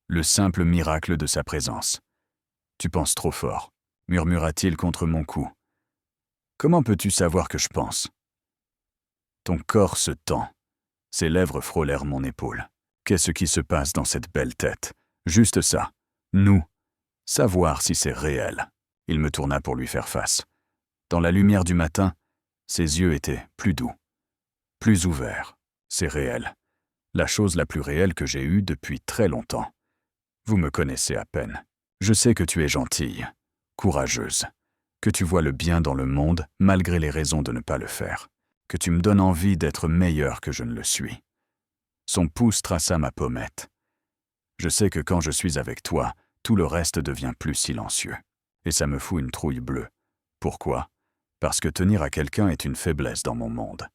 le simple miracle de sa présence. « Tu penses trop fort », murmura-t-il contre mon cou. « Comment peux-tu savoir que je pense ?»« Ton corps se tend. » Ses lèvres frôlèrent mon épaule. « Qu'est-ce qui se passe dans cette belle tête ? Juste ça. Nous. Savoir si c'est réel. » Il me tourna pour lui faire face. Dans la lumière du matin, ses yeux étaient plus doux, plus ouverts. C'est réel. La chose la plus réelle que j'ai eue depuis très longtemps. Vous me connaissez à peine. Je sais que tu es gentille, courageuse, que tu vois le bien dans le monde malgré les raisons de ne pas le faire, que tu me donnes envie d'être meilleur que je ne le suis. Son pouce traça ma pommette. Je sais que quand je suis avec toi, tout le reste devient plus silencieux. Et ça me fout une trouille bleue. Pourquoi ? Parce que tenir à quelqu'un est une faiblesse dans mon monde,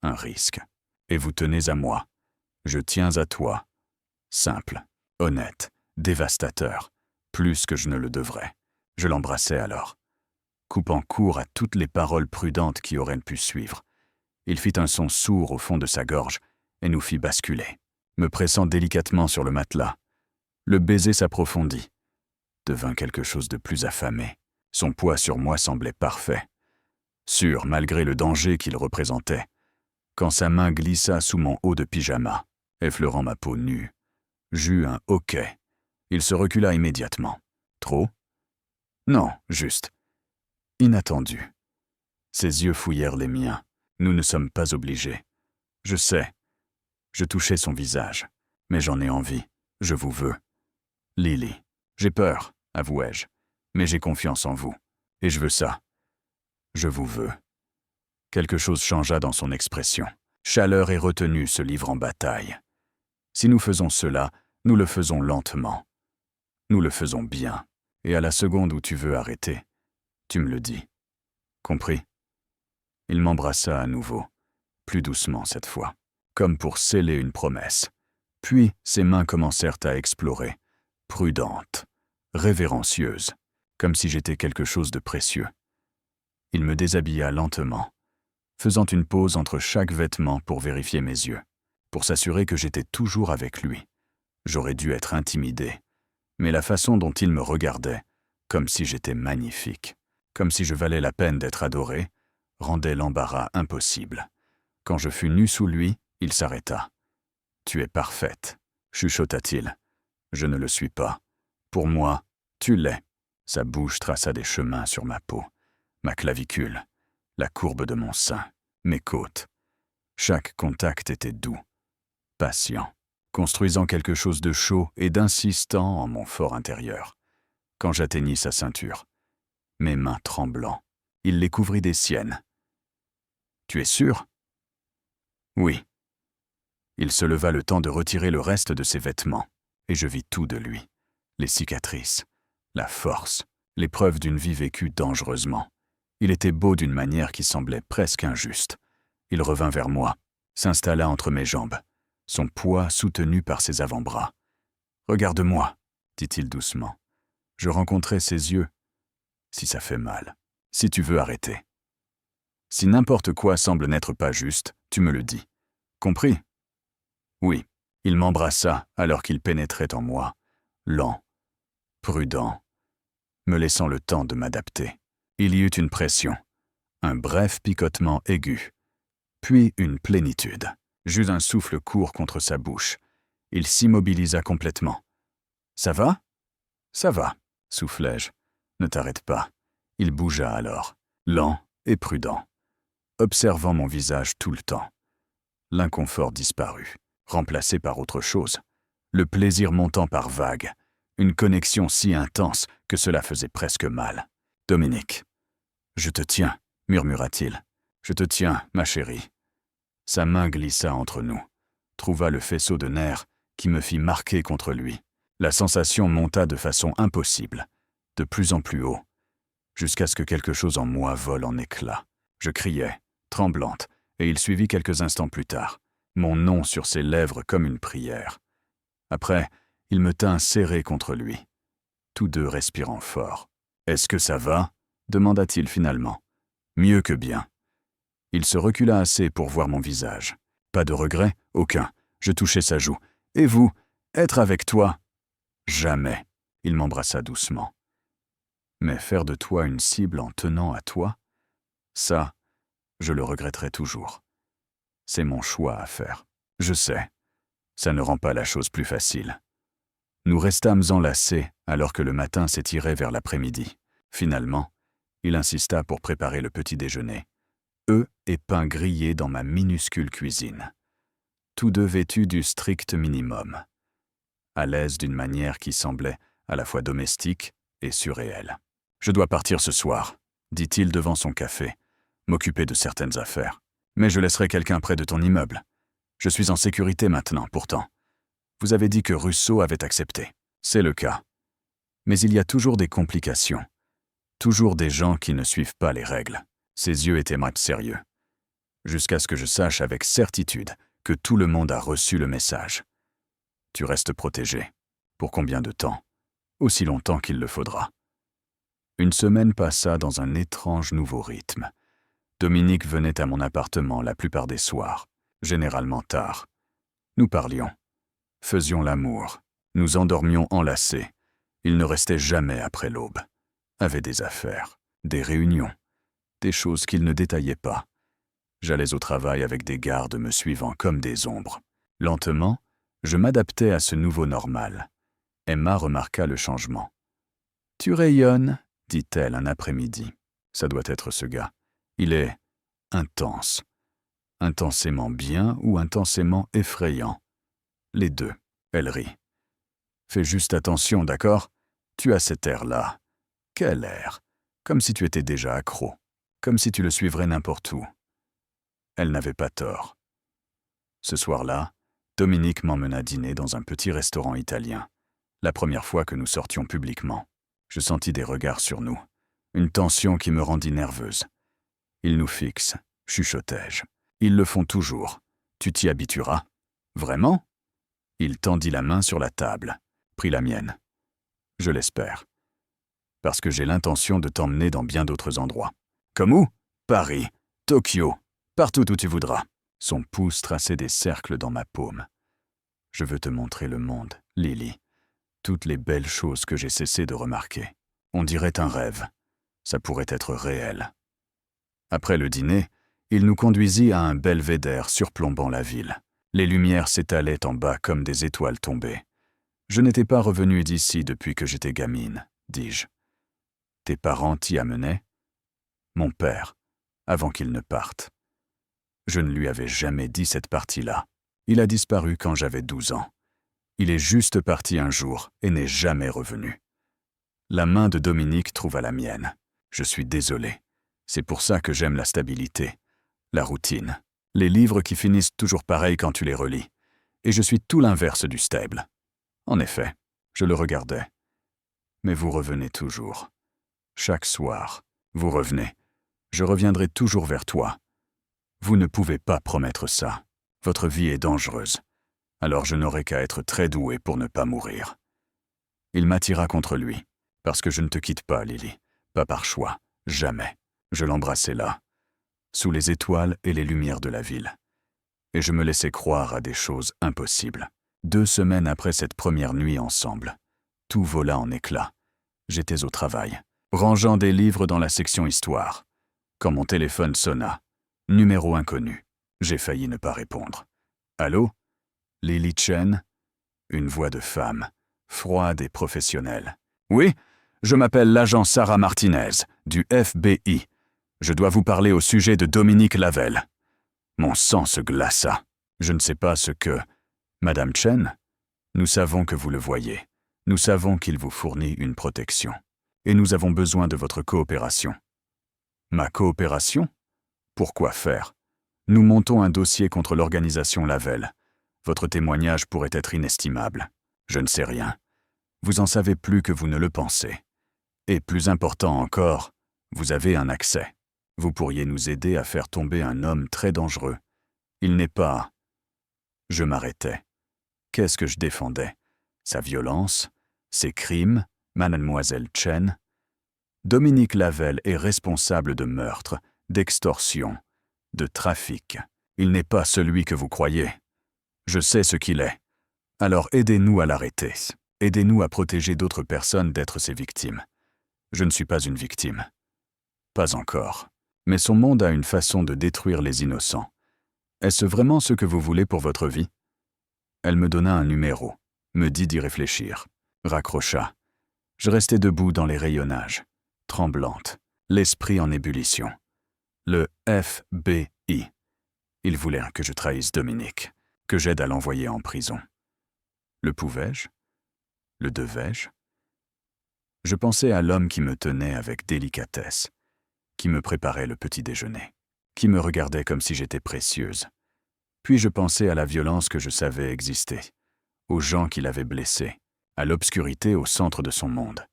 un risque. Et vous tenez à moi. Je tiens à toi. Simple, honnête, dévastateur, plus que je ne le devrais. Je l'embrassai alors, coupant court à toutes les paroles prudentes qui auraient pu suivre. Il fit un son sourd au fond de sa gorge et nous fit basculer, me pressant délicatement sur le matelas. Le baiser s'approfondit, devint quelque chose de plus affamé. Son poids sur moi semblait parfait, sûr malgré le danger qu'il représentait. Quand sa main glissa sous mon haut de pyjama, effleurant ma peau nue, j'eus un hoquet. Il se recula immédiatement. Trop ? Non, juste. Inattendu. Ses yeux fouillèrent les miens. Nous ne sommes pas obligés. Je sais. Je touchai son visage. Mais j'en ai envie. Je vous veux. Lily, j'ai peur, avouai-je. Mais j'ai confiance en vous. Et je veux ça. Je vous veux. Quelque chose changea dans son expression. Chaleur et retenue se livrent en bataille. Si nous faisons cela, nous le faisons lentement. Nous le faisons bien. Et à la seconde où tu veux arrêter, tu me le dis. Compris ? Il m'embrassa à nouveau, plus doucement cette fois, comme pour sceller une promesse. Puis ses mains commencèrent à explorer, prudentes, révérencieuses, comme si j'étais quelque chose de précieux. Il me déshabilla lentement, faisant une pause entre chaque vêtement pour vérifier mes yeux, pour s'assurer que j'étais toujours avec lui. J'aurais dû être intimidé, mais la façon dont il me regardait, comme si j'étais magnifique, comme si je valais la peine d'être adoré, rendait l'embarras impossible. Quand je fus nu sous lui, il s'arrêta. « Tu es parfaite », chuchota-t-il. « Je ne le suis pas. Pour moi, tu l'es. » Sa bouche traça des chemins sur ma peau, ma clavicule, la courbe de mon sein, mes côtes. Chaque contact était doux, patient, construisant quelque chose de chaud et d'insistant en mon fort intérieur. Quand j'atteignis sa ceinture, mes mains tremblant, il les couvrit des siennes. « Tu es sûr ? » ?»« Oui. » Il se leva le temps de retirer le reste de ses vêtements, et je vis tout de lui. Les cicatrices, la force, les preuves d'une vie vécue dangereusement. Il était beau d'une manière qui semblait presque injuste. Il revint vers moi, s'installa entre mes jambes, son poids soutenu par ses avant-bras. « Regarde-moi, » dit-il doucement. Je rencontrai ses yeux. « Si ça fait mal, si tu veux arrêter. Si n'importe quoi semble n'être pas juste, tu me le dis. Compris ? » Oui, il m'embrassa alors qu'il pénétrait en moi, lent, prudent, me laissant le temps de m'adapter. Il y eut une pression, un bref picotement aigu, puis une plénitude. J'eus un souffle court contre sa bouche. Il s'immobilisa complètement. « Ça va ? » ?»« Ça va, » soufflai-je. « Ne t'arrête pas. » Il bougea alors, lent et prudent, observant mon visage tout le temps. L'inconfort disparut, remplacé par autre chose. Le plaisir montant par vagues, une connexion si intense que cela faisait presque mal. « Dominique, « Je te tiens, murmura-t-il. Je te tiens, ma chérie. » Sa main glissa entre nous, trouva le faisceau de nerfs qui me fit marquer contre lui. La sensation monta de façon impossible, de plus en plus haut, jusqu'à ce que quelque chose en moi vole en éclats. Je criai, tremblante, et il suivit quelques instants plus tard, mon nom sur ses lèvres comme une prière. Après, il me tint serré contre lui, tous deux respirant fort. « Est-ce que ça va ?» demanda-t-il finalement. « Mieux que bien. » Il se recula assez pour voir mon visage. Pas de regret, aucun. Je touchai sa joue. « Et vous, être avec toi ?»« Jamais. » Il m'embrassa doucement. « Mais faire de toi une cible en tenant à toi, ça, je le regretterai toujours. C'est mon choix à faire. Je sais. Ça ne rend pas la chose plus facile. » Nous restâmes enlacés alors que le matin s'étirait vers l'après-midi. Finalement, il insista pour préparer le petit déjeuner. Œufs et pain grillés dans ma minuscule cuisine. Tous deux vêtus du strict minimum. À l'aise d'une manière qui semblait à la fois domestique et surréelle. « Je dois partir ce soir, » dit-il devant son café, m'occuper de certaines affaires. « Mais je laisserai quelqu'un près de ton immeuble. Je suis en sécurité maintenant, pourtant. Vous avez dit que Russo avait accepté. C'est le cas. Mais il y a toujours des complications. Toujours des gens qui ne suivent pas les règles. » Ses yeux étaient mat sérieux. « Jusqu'à ce que je sache avec certitude que tout le monde a reçu le message. Tu restes protégé. Pour combien de temps? Aussi longtemps qu'il le faudra. » Une semaine passa dans un étrange nouveau rythme. Dominique venait à mon appartement la plupart des soirs, généralement tard. Nous parlions. Faisions l'amour. Nous endormions enlacés. Il ne restait jamais après l'aube. Avait des affaires, des réunions, des choses qu'il ne détaillait pas. J'allais au travail avec des gardes me suivant comme des ombres. Lentement, je m'adaptais à ce nouveau normal. Emma remarqua le changement. « Tu rayonnes, » dit-elle un après-midi. Ça doit être ce gars. Il est intense. Intensément bien ou intensément effrayant. Les deux. Elle rit. « Fais juste attention, d'accord? Tu as cet air-là. Quel air? Comme si tu étais déjà accro. Comme si tu le suivrais n'importe où. » Elle n'avait pas tort. Ce soir-là, Dominique m'emmena dîner dans un petit restaurant italien. La première fois que nous sortions publiquement. Je sentis des regards sur nous. Une tension qui me rendit nerveuse. Ils nous fixent, chuchotai-je. Ils le font toujours. Tu t'y habitueras. Vraiment? Il tendit la main sur la table, prit la mienne. Je l'espère. Parce que j'ai l'intention de t'emmener dans bien d'autres endroits. Comme où? Paris, Tokyo, partout où tu voudras. Son pouce traçait des cercles dans ma paume. Je veux te montrer le monde, Lily. Toutes les belles choses que j'ai cessé de remarquer. On dirait un rêve. Ça pourrait être réel. Après le dîner, il nous conduisit à un belvédère surplombant la ville. Les lumières s'étalaient en bas comme des étoiles tombées. Je n'étais pas revenu d'ici depuis que j'étais gamine, dis-je. Tes parents t'y amenaient? Mon père, avant qu'il ne parte. Je ne lui avais jamais dit cette partie-là. Il a disparu quand j'avais 12 ans. Il est juste parti un jour et n'est jamais revenu. La main de Dominique trouva la mienne. Je suis désolé. C'est pour ça que j'aime la stabilité, la routine, les livres qui finissent toujours pareil quand tu les relis. Et je suis tout l'inverse du stable. En effet, je le regardais. Mais vous revenez toujours. Chaque soir, vous revenez. Je reviendrai toujours vers toi. Vous ne pouvez pas promettre ça. Votre vie est dangereuse. Alors je n'aurai qu'à être très doué pour ne pas mourir. Il m'attira contre lui. Parce que je ne te quitte pas, Lily. Pas par choix. Jamais. Je l'embrassai là, sous les étoiles et les lumières de la ville. Et je me laissais croire à des choses impossibles. 2 semaines après cette première nuit ensemble, tout vola en éclats. J'étais au travail, rangeant des livres dans la section histoire, quand mon téléphone sonna. Numéro inconnu. J'ai failli ne pas répondre. Allô? Lily Chen? Une voix de femme, froide et professionnelle. Oui, je m'appelle l'agent Sarah Martinez, du FBI. Je dois vous parler au sujet de Dominique Lavelle. Mon sang se glaça. Je ne sais pas ce que... Madame Chen, nous savons que vous le voyez. Nous savons qu'il vous fournit une protection. Et nous avons besoin de votre coopération. Ma coopération? Pourquoi faire? Nous montons un dossier contre l'organisation Lavelle. Votre témoignage pourrait être inestimable. Je ne sais rien. Vous en savez plus que vous ne le pensez. Et plus important encore, vous avez un accès. Vous pourriez nous aider à faire tomber un homme très dangereux. Il n'est pas... Je m'arrêtais. Qu'est-ce que je défendais? Sa violence? Ses crimes? Mademoiselle Chen? Dominique Lavelle est responsable de meurtre, d'extorsion, de trafic. Il n'est pas celui que vous croyez. Je sais ce qu'il est. Alors aidez-nous à l'arrêter. Aidez-nous à protéger d'autres personnes d'être ses victimes. Je ne suis pas une victime. Pas encore. Mais son monde a une façon de détruire les innocents. Est-ce vraiment ce que vous voulez pour votre vie? Elle me donna un numéro, me dit d'y réfléchir. Raccrocha. Je restais debout dans les rayonnages, tremblante, l'esprit en ébullition. Le FBI. Il voulait que je trahisse Dominique, que j'aide à l'envoyer en prison. Le pouvais-je? Le devais-je? Je pensais à l'homme qui me tenait avec délicatesse, qui me préparait le petit déjeuner, qui me regardait comme si j'étais précieuse. Puis je pensais à la violence que je savais exister, aux gens qu'il avait blessés, à l'obscurité au centre de son monde.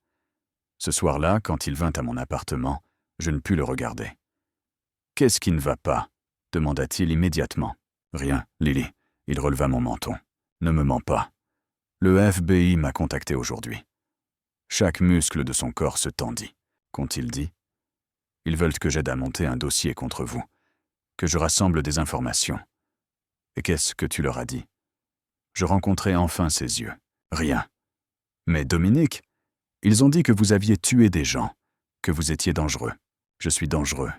Ce soir-là, quand il vint à mon appartement, je ne pus le regarder. « Qu'est-ce qui ne va pas ?» demanda-t-il immédiatement. « Rien, Lily. » Il releva mon menton. « Ne me mens pas. Le FBI m'a contacté aujourd'hui. » Chaque muscle de son corps se tendit. Qu'ont-ils dit? « Ils veulent que j'aide à monter un dossier contre vous, que je rassemble des informations. » Et qu'est-ce que tu leur as dit? Je rencontrai enfin ses yeux. Rien. Mais Dominique, ils ont dit que vous aviez tué des gens, que vous étiez dangereux. Je suis dangereux.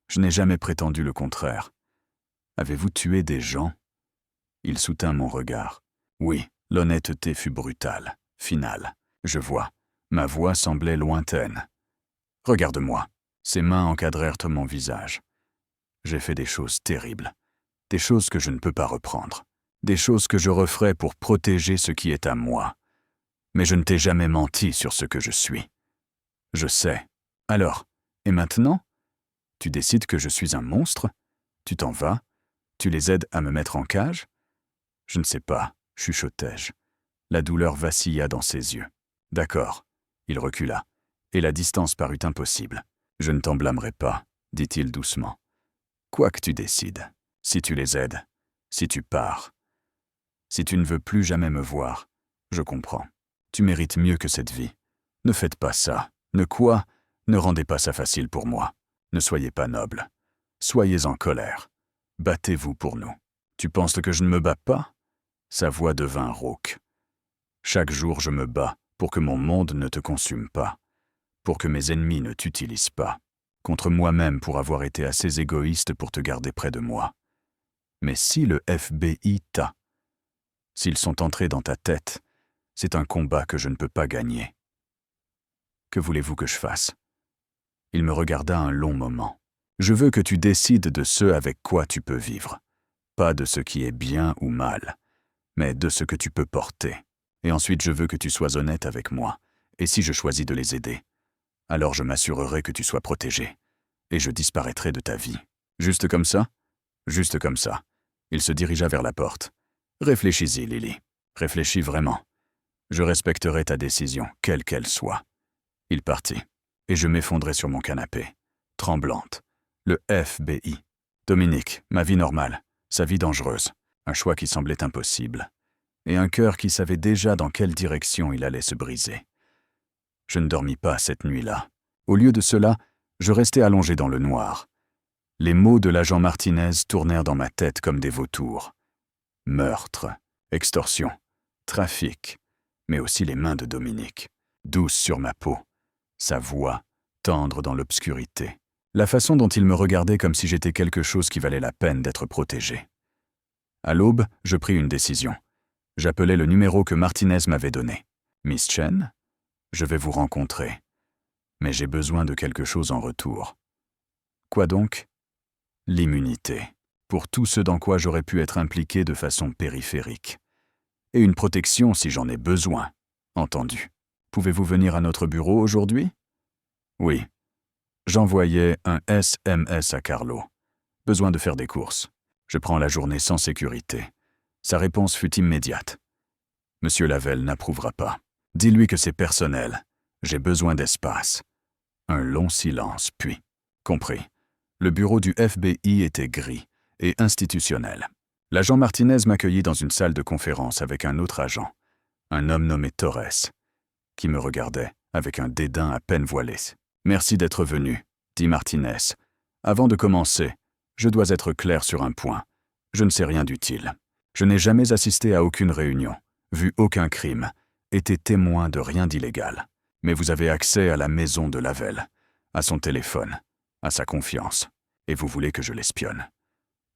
Je n'ai jamais prétendu le contraire. Avez-vous tué des gens? Il soutint mon regard. Oui, l'honnêteté fut brutale, finale. Je vois. Ma voix semblait lointaine. Regarde-moi. Ses mains encadrèrent mon visage. J'ai fait des choses terribles. Des choses que je ne peux pas reprendre. Des choses que je referai pour protéger ce qui est à moi. Mais je ne t'ai jamais menti sur ce que je suis. Je sais. Alors, et maintenant? Tu décides que je suis un monstre? Tu t'en vas? Tu les aides à me mettre en cage? Je ne sais pas, chuchotai-je. La douleur vacilla dans ses yeux. D'accord. Il recula, et la distance parut impossible. Je ne t'en blâmerai pas, dit-il doucement. Quoi que tu décides. Si tu les aides, si tu pars, si tu ne veux plus jamais me voir, je comprends. Tu mérites mieux que cette vie. Ne faites pas ça. Ne rendez pas ça facile pour moi. Ne soyez pas noble. Soyez en colère. Battez-vous pour nous. Tu penses que je ne me bats pas? Sa voix devint rauque. Chaque jour je me bats pour que mon monde ne te consume pas, pour que mes ennemis ne t'utilisent pas, contre moi-même pour avoir été assez égoïste pour te garder près de moi. Mais si le FBI t'a, s'ils sont entrés dans ta tête, c'est un combat que je ne peux pas gagner. Que voulez-vous que je fasse? Il me regarda un long moment. Je veux que tu décides de ce avec quoi tu peux vivre. Pas de ce qui est bien ou mal, mais de ce que tu peux porter. Et ensuite je veux que tu sois honnête avec moi. Et si je choisis de les aider, alors je m'assurerai que tu sois protégé. Et je disparaîtrai de ta vie. Juste comme ça? Juste comme ça. Il se dirigea vers la porte. Réfléchis-y, Lily. Réfléchis vraiment. Je respecterai ta décision, quelle qu'elle soit. Il partit, et je m'effondrai sur mon canapé, tremblante. Le FBI. Dominique, ma vie normale, sa vie dangereuse, un choix qui semblait impossible, et un cœur qui savait déjà dans quelle direction il allait se briser. Je ne dormis pas cette nuit-là. Au lieu de cela, je restais allongé dans le noir. Les mots de l'agent Martinez tournèrent dans ma tête comme des vautours. Meurtre, extorsion, trafic, mais aussi les mains de Dominique, douces sur ma peau, sa voix, tendre dans l'obscurité, la façon dont il me regardait comme si j'étais quelque chose qui valait la peine d'être protégé. À l'aube, je pris une décision. J'appelai le numéro que Martinez m'avait donné. « Miss Chen, je vais vous rencontrer, mais j'ai besoin de quelque chose en retour. » Quoi donc? L'immunité, pour tout ce dans quoi j'aurais pu être impliqué de façon périphérique. Et une protection si j'en ai besoin. Entendu. Pouvez-vous venir à notre bureau aujourd'hui? Oui. J'envoyais un SMS à Carlo. Besoin de faire des courses. Je prends la journée sans sécurité. Sa réponse fut immédiate. Monsieur Lavelle n'approuvera pas. Dis-lui que c'est personnel. J'ai besoin d'espace. Un long silence, puis... Compris. Le bureau du FBI était gris et institutionnel. L'agent Martinez m'accueillit dans une salle de conférence avec un autre agent, un homme nommé Torres, qui me regardait avec un dédain à peine voilé. « Merci d'être venu », dit Martinez. « Avant de commencer, je dois être clair sur un point. Je ne sais rien d'utile. Je n'ai jamais assisté à aucune réunion, vu aucun crime, été témoin de rien d'illégal. Mais vous avez accès à la maison de Lavelle, à son téléphone, à sa confiance, et vous voulez que je l'espionne.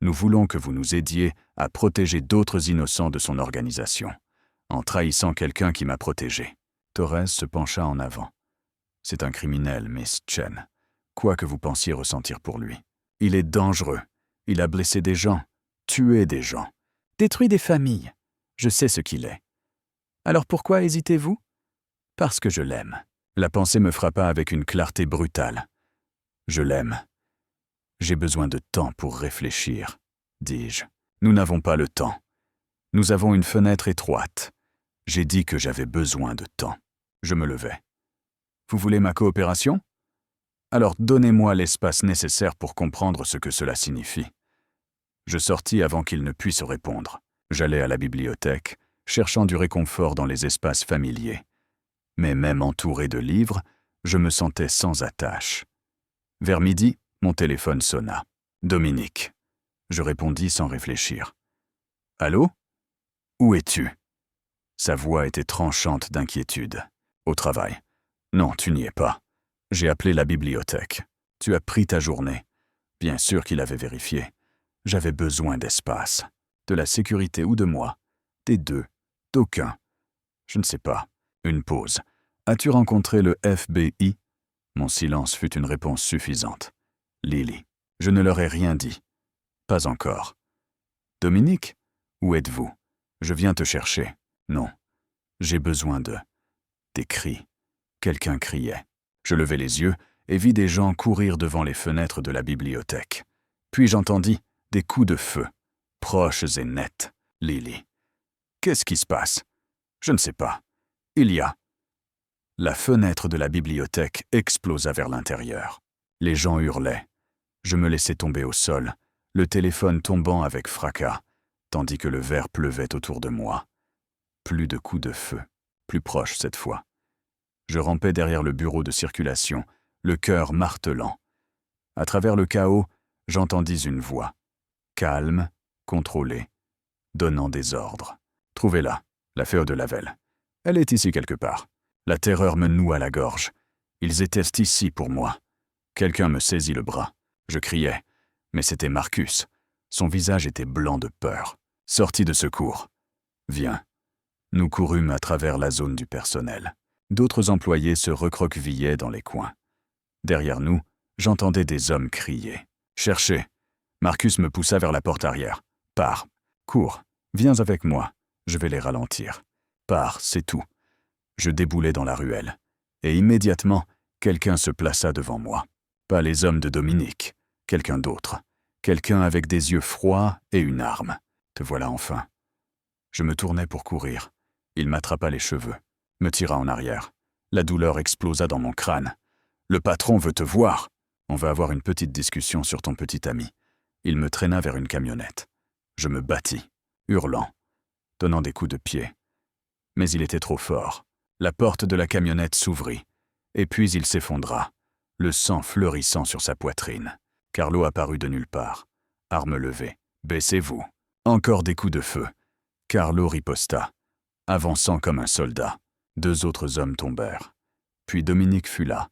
Nous voulons que vous nous aidiez à protéger d'autres innocents de son organisation, en trahissant quelqu'un qui m'a protégé. » Torres se pencha en avant. « C'est un criminel, Miss Chen, quoi que vous pensiez ressentir pour lui. Il est dangereux. Il a blessé des gens, tué des gens, détruit des familles. Je sais ce qu'il est. Alors pourquoi hésitez-vous ? Parce que je l'aime. » La pensée me frappa avec une clarté brutale. « Je l'aime. J'ai besoin de temps pour réfléchir, » dis-je. « Nous n'avons pas le temps. Nous avons une fenêtre étroite. J'ai dit que j'avais besoin de temps. » Je me levai. « Vous voulez ma coopération ? Alors donnez-moi l'espace nécessaire pour comprendre ce que cela signifie. » Je sortis avant qu'il ne puisse répondre. J'allai à la bibliothèque, cherchant du réconfort dans les espaces familiers. Mais même entouré de livres, je me sentais sans attache. Vers midi, mon téléphone sonna. « Dominique. » Je répondis sans réfléchir. « Allô ? Où es-tu » Sa voix était tranchante d'inquiétude. « Au travail. »« Non, tu n'y es pas. J'ai appelé la bibliothèque. Tu as pris ta journée. » Bien sûr qu'il avait vérifié. J'avais besoin d'espace. De la sécurité ou de moi. Des deux. D'aucun. Je ne sais pas. Une pause. « As-tu rencontré le FBI » Mon silence fut une réponse suffisante. « Lily. » Je ne leur ai rien dit. « Pas encore. »« Dominique, où êtes-vous ? Je viens te chercher. »« Non. J'ai besoin de... » Des cris. Quelqu'un criait. Je levai les yeux et vis des gens courir devant les fenêtres de la bibliothèque. Puis j'entendis des coups de feu, proches et nets. « Lily. » Qu'est-ce qui se passe ? Je ne sais pas. Il y a... La fenêtre de la bibliothèque explosa vers l'intérieur. Les gens hurlaient. Je me laissai tomber au sol, le téléphone tombant avec fracas, tandis que le verre pleuvait autour de moi. Plus de coups de feu, plus proches cette fois. Je rampais derrière le bureau de circulation, le cœur martelant. À travers le chaos, j'entendis une voix, calme, contrôlée, donnant des ordres. « Trouvez-la, la Féo de Lavelle. Elle est ici quelque part. » La terreur me noua la gorge. Ils étaient ici pour moi. Quelqu'un me saisit le bras. Je criais, mais c'était Marcus. Son visage était blanc de peur. Sorti de secours. « Viens. » Nous courûmes à travers la zone du personnel. D'autres employés se recroquevillaient dans les coins. Derrière nous, j'entendais des hommes crier. « Cherchez !» Marcus me poussa vers la porte arrière. « Pars. Cours. Viens avec moi. Je vais les ralentir. Pars, c'est tout. » Je déboulai dans la ruelle. Et immédiatement, quelqu'un se plaça devant moi. Pas les hommes de Dominique. Quelqu'un d'autre. Quelqu'un avec des yeux froids et une arme. Te voilà enfin. Je me tournai pour courir. Il m'attrapa les cheveux, me tira en arrière. La douleur explosa dans mon crâne. « Le patron veut te voir. On va avoir une petite discussion sur ton petit ami. » Il me traîna vers une camionnette. Je me battis, hurlant, donnant des coups de pied. Mais il était trop fort. La porte de la camionnette s'ouvrit, et puis il s'effondra, le sang fleurissant sur sa poitrine. Carlo apparut de nulle part, arme levée. « Baissez-vous. » Encore des coups de feu. Carlo riposta, avançant comme un soldat. 2 autres hommes tombèrent. Puis Dominique fut là,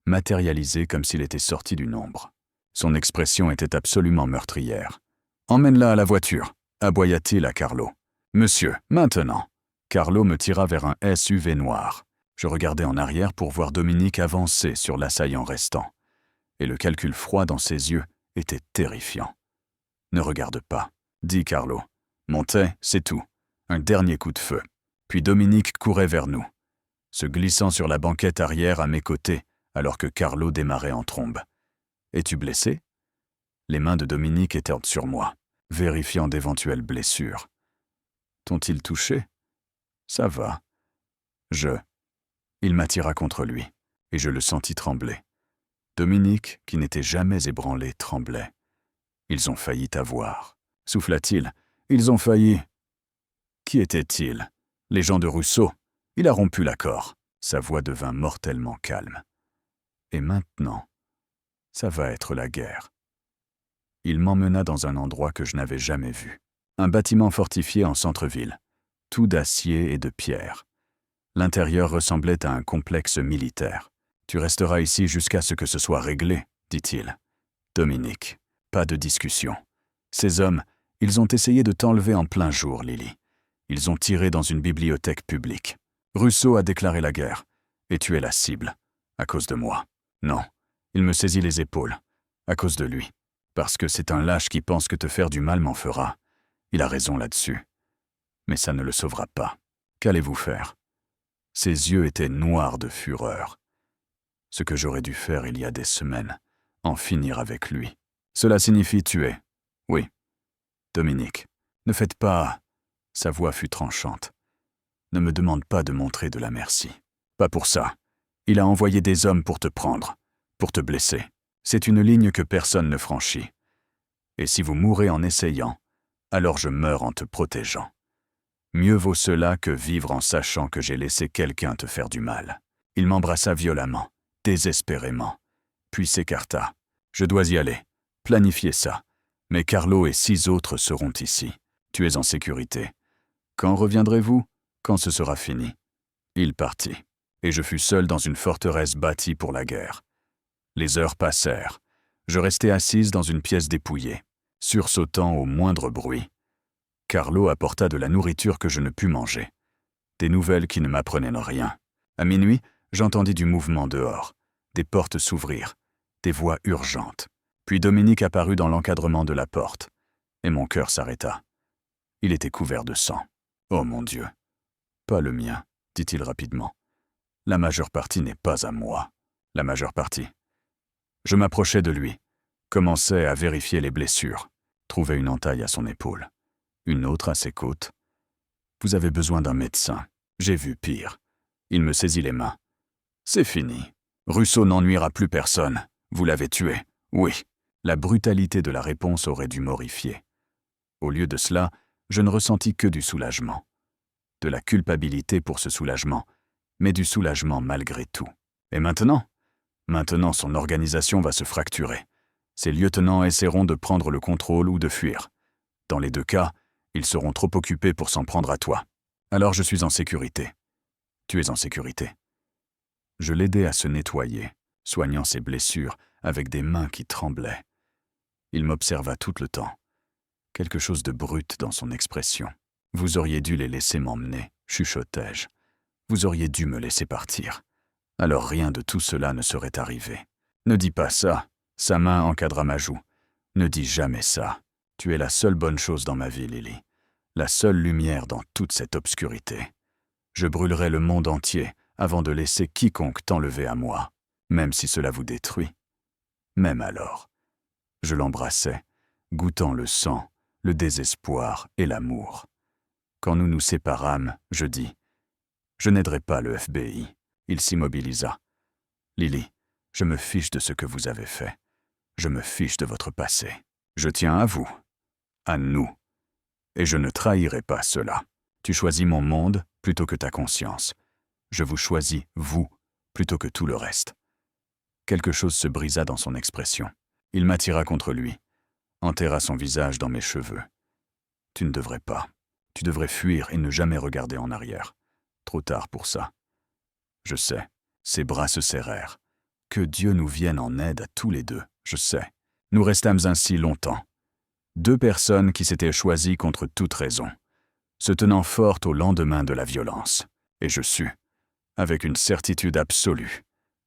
matérialisé comme s'il était sorti d'une ombre. Son expression était absolument meurtrière. « Emmène-la à la voiture », aboya-t-il à Carlo. « Monsieur, maintenant !» Carlo me tira vers un SUV noir. Je regardai en arrière pour voir Dominique avancer sur l'assaillant restant. Et le calcul froid dans ses yeux était terrifiant. « Ne regarde pas », dit Carlo. Montez, c'est tout. Un dernier coup de feu. Puis Dominique courait vers nous. Se glissant sur la banquette arrière à mes côtés, alors que Carlo démarrait en trombe. « Es-tu blessé ?» Les mains de Dominique étaient sur moi, vérifiant d'éventuelles blessures. « T'ont-ils touché ?»« Ça va. » Il m'attira contre lui, et je le sentis trembler. Dominique, qui n'était jamais ébranlé, tremblait. « Ils ont failli t'avoir. » Souffla-t-il. « Ils ont failli. » Qui était-il? Les gens de Russo. Il a rompu l'accord. Sa voix devint mortellement calme. Et maintenant, ça va être la guerre. Il m'emmena dans un endroit que je n'avais jamais vu. Un bâtiment fortifié en centre-ville, tout d'acier et de pierre. L'intérieur ressemblait à un complexe militaire. « Tu resteras ici jusqu'à ce que ce soit réglé, » dit-il. « Dominique, pas de discussion. Ces hommes, ils ont essayé de t'enlever en plein jour, Lily. Ils ont tiré dans une bibliothèque publique. Russo a déclaré la guerre, et tu es la cible, à cause de moi. Non, il me saisit les épaules, à cause de lui, parce que c'est un lâche qui pense que te faire du mal m'en fera. Il a raison là-dessus. Mais ça ne le sauvera pas. Qu'allez-vous faire ?» Ses yeux étaient noirs de fureur. Ce que j'aurais dû faire il y a des semaines, en finir avec lui. Cela signifie tuer. Oui. Dominique, ne faites pas... Sa voix fut tranchante. Ne me demande pas de montrer de la merci. Pas pour ça. Il a envoyé des hommes pour te prendre, pour te blesser. C'est une ligne que personne ne franchit. Et si vous mourrez en essayant, alors je meurs en te protégeant. Mieux vaut cela que vivre en sachant que j'ai laissé quelqu'un te faire du mal. Il m'embrassa violemment, désespérément, puis s'écarta. Je dois y aller, planifier ça. Mais Carlo et 6 autres seront ici. Tu es en sécurité. Quand reviendrez-vous? Quand ce sera fini. Il partit, et je fus seul dans une forteresse bâtie pour la guerre. Les heures passèrent. Je restai assise dans une pièce dépouillée, sursautant au moindre bruit. Carlo apporta de la nourriture que je ne pus manger. Des nouvelles qui ne m'apprenaient rien. À minuit, j'entendis du mouvement dehors. Des portes s'ouvrirent, des voix urgentes. Puis Dominique apparut dans l'encadrement de la porte, et mon cœur s'arrêta. Il était couvert de sang. Oh mon Dieu! Pas le mien, dit-il rapidement. La majeure partie n'est pas à moi. La majeure partie. Je m'approchai de lui, commençai à vérifier les blessures, trouvai une entaille à son épaule, une autre à ses côtes. Vous avez besoin d'un médecin. J'ai vu pire. Il me saisit les mains. C'est fini. Russo n'ennuiera plus personne. Vous l'avez tué. Oui. La brutalité de la réponse aurait dû m'horrifier. Au lieu de cela, je ne ressentis que du soulagement. De la culpabilité pour ce soulagement, mais du soulagement malgré tout. Et maintenant? Maintenant, son organisation va se fracturer. Ses lieutenants essaieront de prendre le contrôle ou de fuir. Dans les 2 cas, ils seront trop occupés pour s'en prendre à toi. Alors je suis en sécurité. Tu es en sécurité. Je l'aidai à se nettoyer, soignant ses blessures avec des mains qui tremblaient. Il m'observa tout le temps. Quelque chose de brut dans son expression. Vous auriez dû les laisser m'emmener, chuchotai-je. Vous auriez dû me laisser partir. Alors rien de tout cela ne serait arrivé. Ne dis pas ça. Sa main encadra ma joue. Ne dis jamais ça. Tu es la seule bonne chose dans ma vie, Lily. La seule lumière dans toute cette obscurité. Je brûlerai le monde entier avant de laisser quiconque t'enlever à moi, même si cela vous détruit. Même alors. Je l'embrassai, goûtant le sang, le désespoir et l'amour. Quand nous nous séparâmes, je dis « Je n'aiderai pas le FBI ». Il s'immobilisa. « Lily, je me fiche de ce que vous avez fait. Je me fiche de votre passé. Je tiens à vous, à nous. Et je ne trahirai pas cela. Tu choisis mon monde plutôt que ta conscience. Je vous choisis, vous, plutôt que tout le reste. » Quelque chose se brisa dans son expression. Il m'attira contre lui, enterra son visage dans mes cheveux. « Tu ne devrais pas. Tu devrais fuir et ne jamais regarder en arrière. Trop tard pour ça. » Je sais. Ses bras se serrèrent. Que Dieu nous vienne en aide à tous les 2, je sais. Nous restâmes ainsi longtemps. 2 personnes qui s'étaient choisies contre toute raison, se tenant fortes au lendemain de la violence. Et je sus, avec une certitude absolue,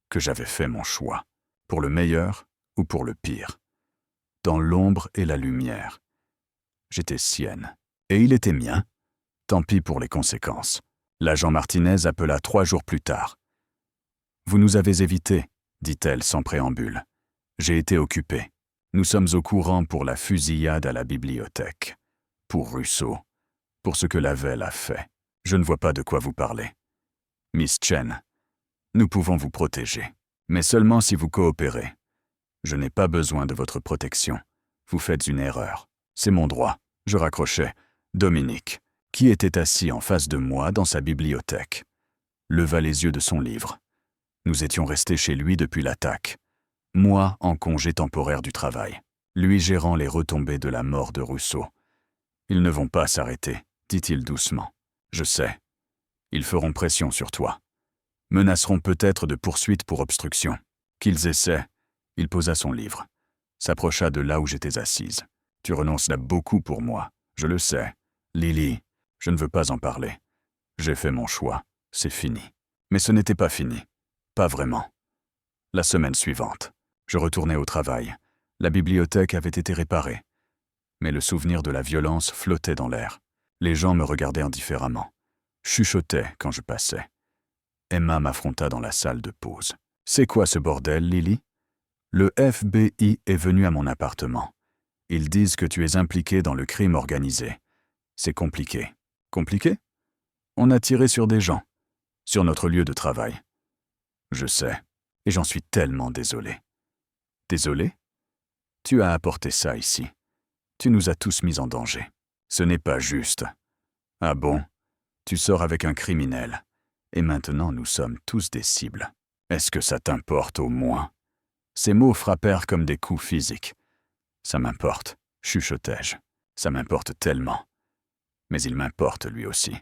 que j'avais fait mon choix, pour le meilleur ou pour le pire. Dans l'ombre et la lumière. J'étais sienne, et il était mien. Tant pis pour les conséquences. L'agent Martinez appela 3 jours plus tard. « Vous nous avez évités, dit-elle sans préambule. J'ai été occupée. Nous sommes au courant pour la fusillade à la bibliothèque. Pour Rousseau. Pour ce que Lavelle a fait. Je ne vois pas de quoi vous parlez. Miss Chen, nous pouvons vous protéger. Mais seulement si vous coopérez. Je n'ai pas besoin de votre protection. Vous faites une erreur. C'est mon droit. Je raccrochai. Dominique, qui était assis en face de moi dans sa bibliothèque, leva les yeux de son livre. Nous étions restés chez lui depuis l'attaque. Moi en congé temporaire du travail. Lui gérant les retombées de la mort de Rousseau. Ils ne vont pas s'arrêter, dit-il doucement. Je sais. Ils feront pression sur toi. Menaceront peut-être de poursuites pour obstruction. Qu'ils essaient. Il posa son livre. S'approcha de là où j'étais assise. Tu renonces là beaucoup pour moi. Je le sais. Lily, je ne veux pas en parler. J'ai fait mon choix. C'est fini. Mais ce n'était pas fini. Pas vraiment. La semaine suivante, je retournais au travail. La bibliothèque avait été réparée. Mais le souvenir de la violence flottait dans l'air. Les gens me regardaient indifféremment. Chuchotaient quand je passais. Emma m'affronta dans la salle de pause. « C'est quoi ce bordel, Lily ? Le FBI est venu à mon appartement. Ils disent que tu es impliquée dans le crime organisé. C'est compliqué. Compliqué ? On a tiré sur des gens. Sur notre lieu de travail. Je sais. Et j'en suis tellement désolé. Désolé ? Tu as apporté ça ici. Tu nous as tous mis en danger. Ce n'est pas juste. Ah bon ? Tu sors avec un criminel. Et maintenant nous sommes tous des cibles. Est-ce que ça t'importe au moins ? Ces mots frappèrent comme des coups physiques. Ça m'importe, chuchotai-je. Ça m'importe tellement. Mais il m'importe lui aussi.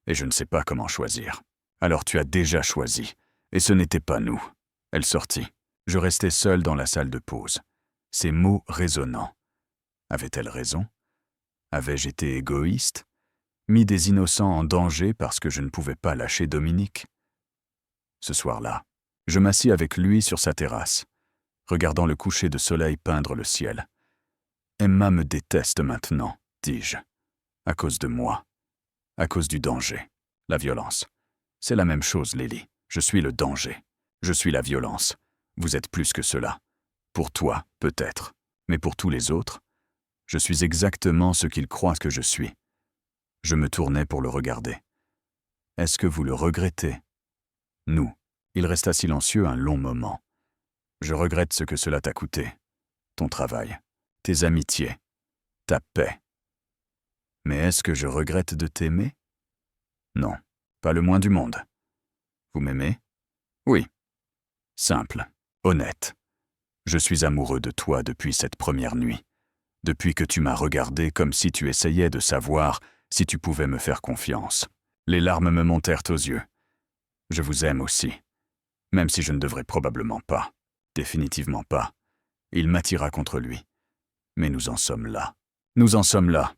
Et je ne sais pas comment choisir. Alors tu as déjà choisi. Et ce n'était pas nous. Elle sortit. Je restai seul dans la salle de pause. Ces mots résonnants. Avait-elle raison ? Avais-je été égoïste ? Mis des innocents en danger parce que je ne pouvais pas lâcher Dominique ? Ce soir-là, je m'assis avec lui sur sa terrasse, regardant le coucher de soleil peindre le ciel. Emma me déteste maintenant, dis-je. À cause de moi. À cause du danger. La violence. C'est la même chose, Lily. Je suis le danger. Je suis la violence. Vous êtes plus que cela. Pour toi, peut-être. Mais pour tous les autres, je suis exactement ce qu'ils croient que je suis. Je me tournai pour le regarder. Est-ce que vous le regrettez ? Nous. Il resta silencieux un long moment. Je regrette ce que cela t'a coûté. Ton travail, tes amitiés, ta paix. Mais est-ce que je regrette de t'aimer ? Non, pas le moins du monde. Vous m'aimez ? Oui. Simple, honnête. Je suis amoureux de toi depuis cette première nuit. Depuis que tu m'as regardé comme si tu essayais de savoir si tu pouvais me faire confiance. Les larmes me montèrent aux yeux. Je vous aime aussi. Même si je ne devrais probablement pas. Définitivement pas. Il m'attira contre lui. Mais nous en sommes là. Nous en sommes là.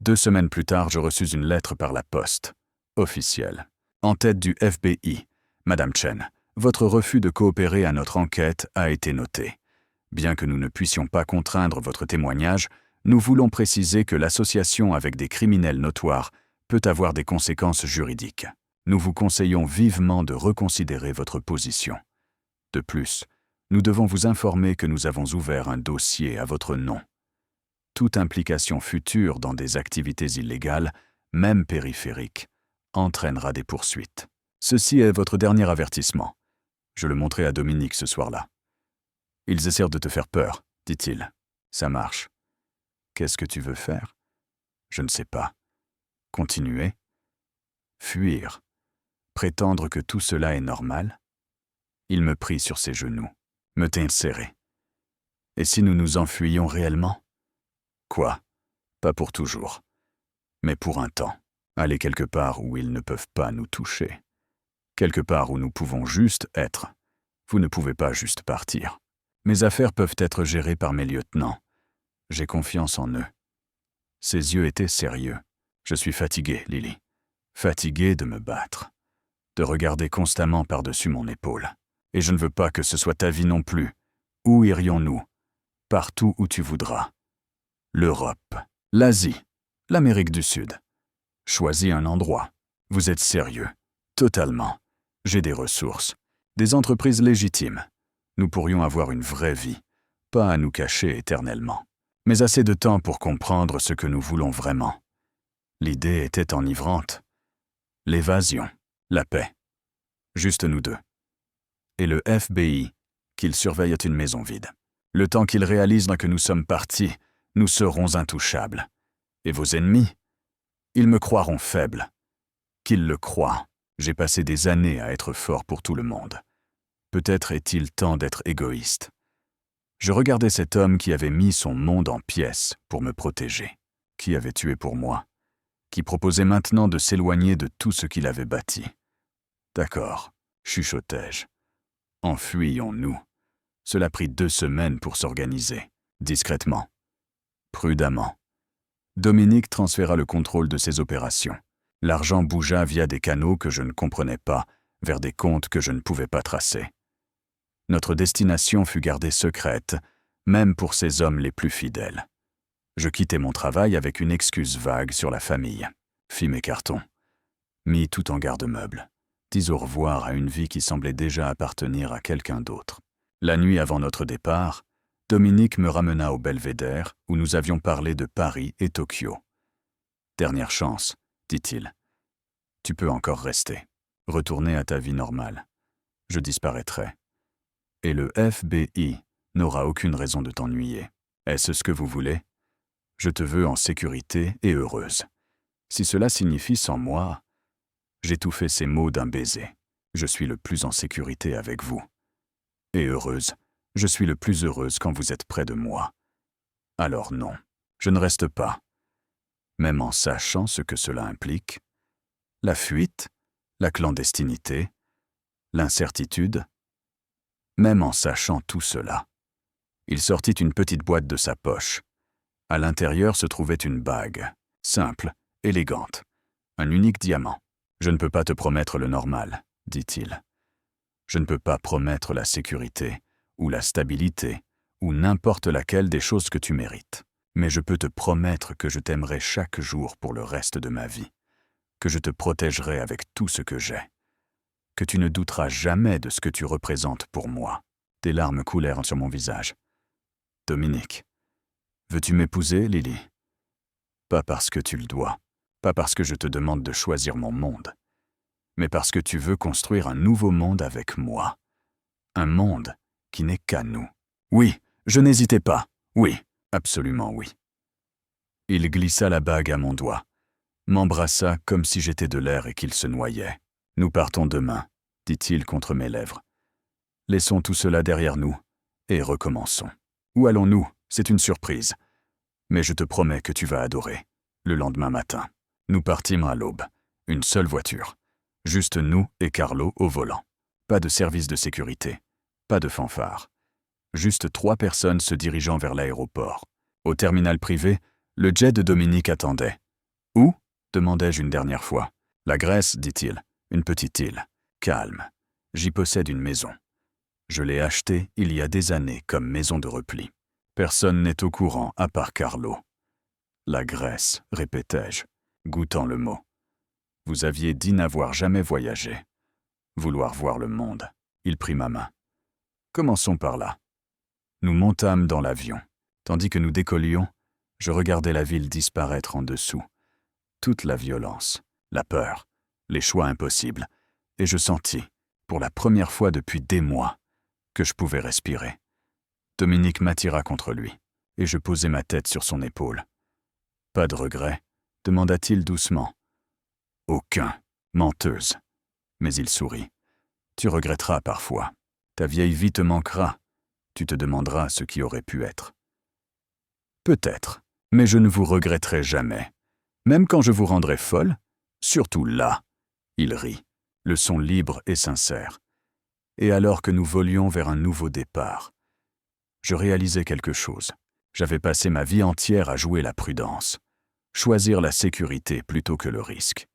2 semaines plus tard, je reçus une lettre par la poste. Officielle. En tête du FBI. Madame Chen, votre refus de coopérer à notre enquête a été noté. Bien que nous ne puissions pas contraindre votre témoignage, nous voulons préciser que l'association avec des criminels notoires peut avoir des conséquences juridiques. Nous vous conseillons vivement de reconsidérer votre position. De plus, nous devons vous informer que nous avons ouvert un dossier à votre nom. Toute implication future dans des activités illégales, même périphériques, entraînera des poursuites. Ceci est votre dernier avertissement. Je le montrai à Dominique ce soir-là. Ils essayent de te faire peur, dit-il. Ça marche. Qu'est-ce que tu veux faire ? Je ne sais pas. Continuer ? Fuir ? Prétendre que tout cela est normal ? Il me prit sur ses genoux, me tint serré. Et si nous nous enfuyions réellement ? Quoi ? Pas pour toujours. Mais pour un temps. Aller quelque part où ils ne peuvent pas nous toucher. Quelque part où nous pouvons juste être. Vous ne pouvez pas juste partir. Mes affaires peuvent être gérées par mes lieutenants. J'ai confiance en eux. Ses yeux étaient sérieux. Je suis fatigué, Lily. Fatigué de me battre. De regarder constamment par-dessus mon épaule. Et je ne veux pas que ce soit ta vie non plus. Où irions-nous ? Partout où tu voudras. L'Europe, l'Asie, l'Amérique du Sud. Choisis un endroit. Vous êtes sérieux. Totalement. J'ai des ressources. Des entreprises légitimes. Nous pourrions avoir une vraie vie, pas à nous cacher éternellement, mais assez de temps pour comprendre ce que nous voulons vraiment. L'idée était enivrante. L'évasion, la paix. Juste nous deux. Et le FBI, qu'il surveille une maison vide. Le temps qu'ils réalisent que nous sommes partis, nous serons intouchables. Et vos ennemis, ils me croiront faible. Qu'ils le croient, j'ai passé des années à être fort pour tout le monde. Peut-être est-il temps d'être égoïste. Je regardais cet homme qui avait mis son monde en pièces pour me protéger, qui avait tué pour moi, qui proposait maintenant de s'éloigner de tout ce qu'il avait bâti. D'accord, chuchotai-je. Enfuyons-nous. Cela prit 2 semaines pour s'organiser, discrètement, prudemment. Dominique transféra le contrôle de ses opérations. L'argent bougea via des canaux que je ne comprenais pas, vers des comptes que je ne pouvais pas tracer. Notre destination fut gardée secrète, même pour ces hommes les plus fidèles. Je quittai mon travail avec une excuse vague sur la famille, fis mes cartons, mis tout en garde-meuble, dis au revoir à une vie qui semblait déjà appartenir à quelqu'un d'autre. La nuit avant notre départ, Dominique me ramena au Belvédère où nous avions parlé de Paris et Tokyo. « Dernière chance, dit-il. Tu peux encore rester, retourner à ta vie normale. Je disparaîtrai. Et le FBI n'aura aucune raison de t'ennuyer. Est-ce ce que vous voulez? Je te veux en sécurité et heureuse. Si cela signifie sans moi, j'étouffai ces mots d'un baiser. Je suis le plus en sécurité avec vous. Et heureuse, je suis le plus heureuse quand vous êtes près de moi. Alors non, je ne reste pas. Même en sachant ce que cela implique. La fuite, la clandestinité, l'incertitude. Même en sachant tout cela. Il sortit une petite boîte de sa poche. À l'intérieur se trouvait une bague, simple, élégante, un unique diamant. « Je ne peux pas te promettre le normal, dit-il. Je ne peux pas promettre la sécurité, ou la stabilité, ou n'importe laquelle des choses que tu mérites. Mais je peux te promettre que je t'aimerai chaque jour pour le reste de ma vie, que je te protégerai avec tout ce que j'ai, que tu ne douteras jamais de ce que tu représentes pour moi. » Des larmes coulèrent sur mon visage. « Dominique, veux-tu m'épouser, Lily? Pas parce que tu le dois, pas parce que je te demande de choisir mon monde, mais parce que tu veux construire un nouveau monde avec moi. Un monde qui n'est qu'à nous. » Oui, je n'hésitais pas. Oui, absolument oui. Il glissa la bague à mon doigt, m'embrassa comme si j'étais de l'air et qu'il se noyait. « Nous partons demain, dit-il contre mes lèvres. Laissons tout cela derrière nous et recommençons. Où allons-nous? C'est une surprise. Mais je te promets que tu vas adorer. Le lendemain matin, nous partîmes à l'aube. Une seule voiture. Juste nous et Carlo au volant. Pas de service de sécurité. Pas de fanfare. Juste 3 personnes se dirigeant vers l'aéroport. Au terminal privé, le jet de Dominique attendait. « Où ?» demandai-je une dernière fois. « La Grèce, dit-il. Une petite île. Calme. J'y possède une maison. Je l'ai achetée il y a des années comme maison de repli. Personne n'est au courant à part Carlo. »« La Grèce, répétai-je, goûtant le mot. Vous aviez dit n'avoir jamais voyagé. Vouloir voir le monde. » Il prit ma main. « Commençons par là. » Nous montâmes dans l'avion. Tandis que nous décollions, je regardais la ville disparaître en dessous. Toute la violence, la peur, les choix impossibles. Et je sentis, pour la première fois depuis des mois, que je pouvais respirer. Dominique m'attira contre lui, et je posai ma tête sur son épaule. « Pas de regret ?» demanda-t-il doucement. « Aucun, menteuse. » Mais il sourit. « Tu regretteras parfois. Ta vieille vie te manquera. Tu te demanderas ce qui aurait pu être. » « Peut-être, mais je ne vous regretterai jamais. Même quand je vous rendrai folle, surtout là. » Il rit, le son libre et sincère. Et alors que nous volions vers un nouveau départ, je réalisais quelque chose. J'avais passé ma vie entière à jouer la prudence, choisir la sécurité plutôt que le risque.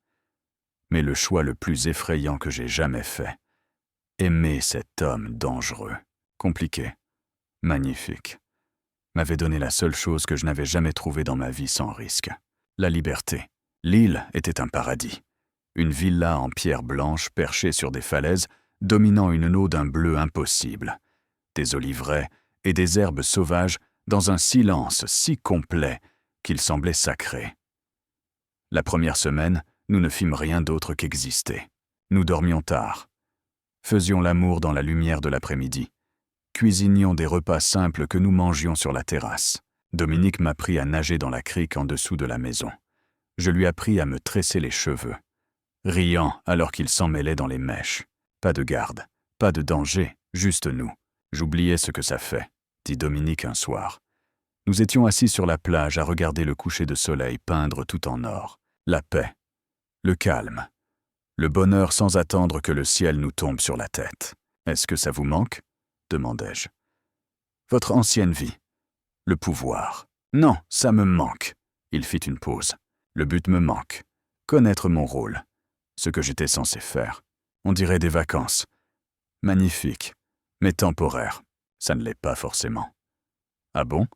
Mais le choix le plus effrayant que j'ai jamais fait, aimer cet homme dangereux, compliqué, magnifique, m'avait donné la seule chose que je n'avais jamais trouvée dans ma vie sans risque, la liberté. L'île était un paradis. Une villa en pierre blanche perchée sur des falaises, dominant une eau d'un bleu impossible. des oliveraies et des herbes sauvages dans un silence si complet qu'il semblait sacré. La première semaine, nous ne fîmes rien d'autre qu'exister. Nous dormions tard. Faisions l'amour dans la lumière de l'après-midi. Cuisinions des repas simples que nous mangions sur la terrasse. Dominique m'apprit à nager dans la crique en dessous de la maison. Je lui appris à me tresser les cheveux, riant alors qu'il s'en mêlait dans les mèches. Pas de garde, pas de danger, juste nous. J'oubliais ce que ça fait, dit Dominique un soir. Nous étions assis sur la plage à regarder le coucher de soleil peindre tout en or. La paix, le calme, le bonheur sans attendre que le ciel nous tombe sur la tête. « Est-ce que ça vous manque ?» demandai-je. « Votre ancienne vie, le pouvoir. »« Non, ça me manque. » Il fit une pause. « Le but me manque. Connaître mon rôle. Ce que j'étais censé faire. On dirait des vacances. Magnifique, mais temporaire. Ça ne l'est pas forcément. »« Ah bon ?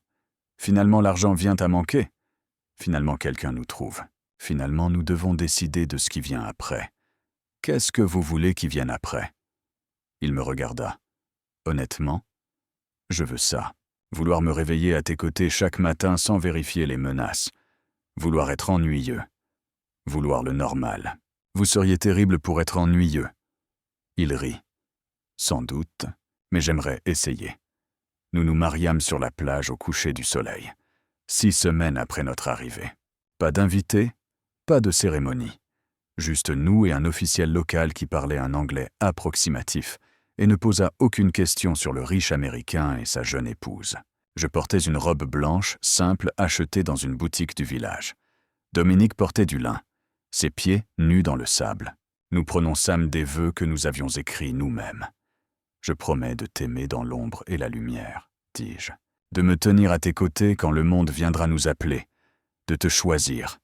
Finalement, l'argent vient à manquer. Finalement, quelqu'un nous trouve. Finalement, nous devons décider de ce qui vient après. Qu'est-ce que vous voulez qui vienne après ?» Il me regarda. « Honnêtement, je veux ça. Vouloir me réveiller à tes côtés chaque matin sans vérifier les menaces. Vouloir être ennuyeux. Vouloir le normal. Vous seriez terrible pour être ennuyeux. » Il rit. « Sans doute, mais j'aimerais essayer. » Nous nous mariâmes sur la plage au coucher du soleil, 6 semaines après notre arrivée. Pas d'invités, pas de cérémonie. Juste nous et un officiel local qui parlait un anglais approximatif et ne posa aucune question sur le riche Américain et sa jeune épouse. Je portais une robe blanche, simple, achetée dans une boutique du village. Dominique portait du lin, ses pieds nus dans le sable. Nous prononçâmes des vœux que nous avions écrits nous-mêmes. « Je promets de t'aimer dans l'ombre et la lumière, » dis-je. « De me tenir à tes côtés quand le monde viendra nous appeler. De te choisir.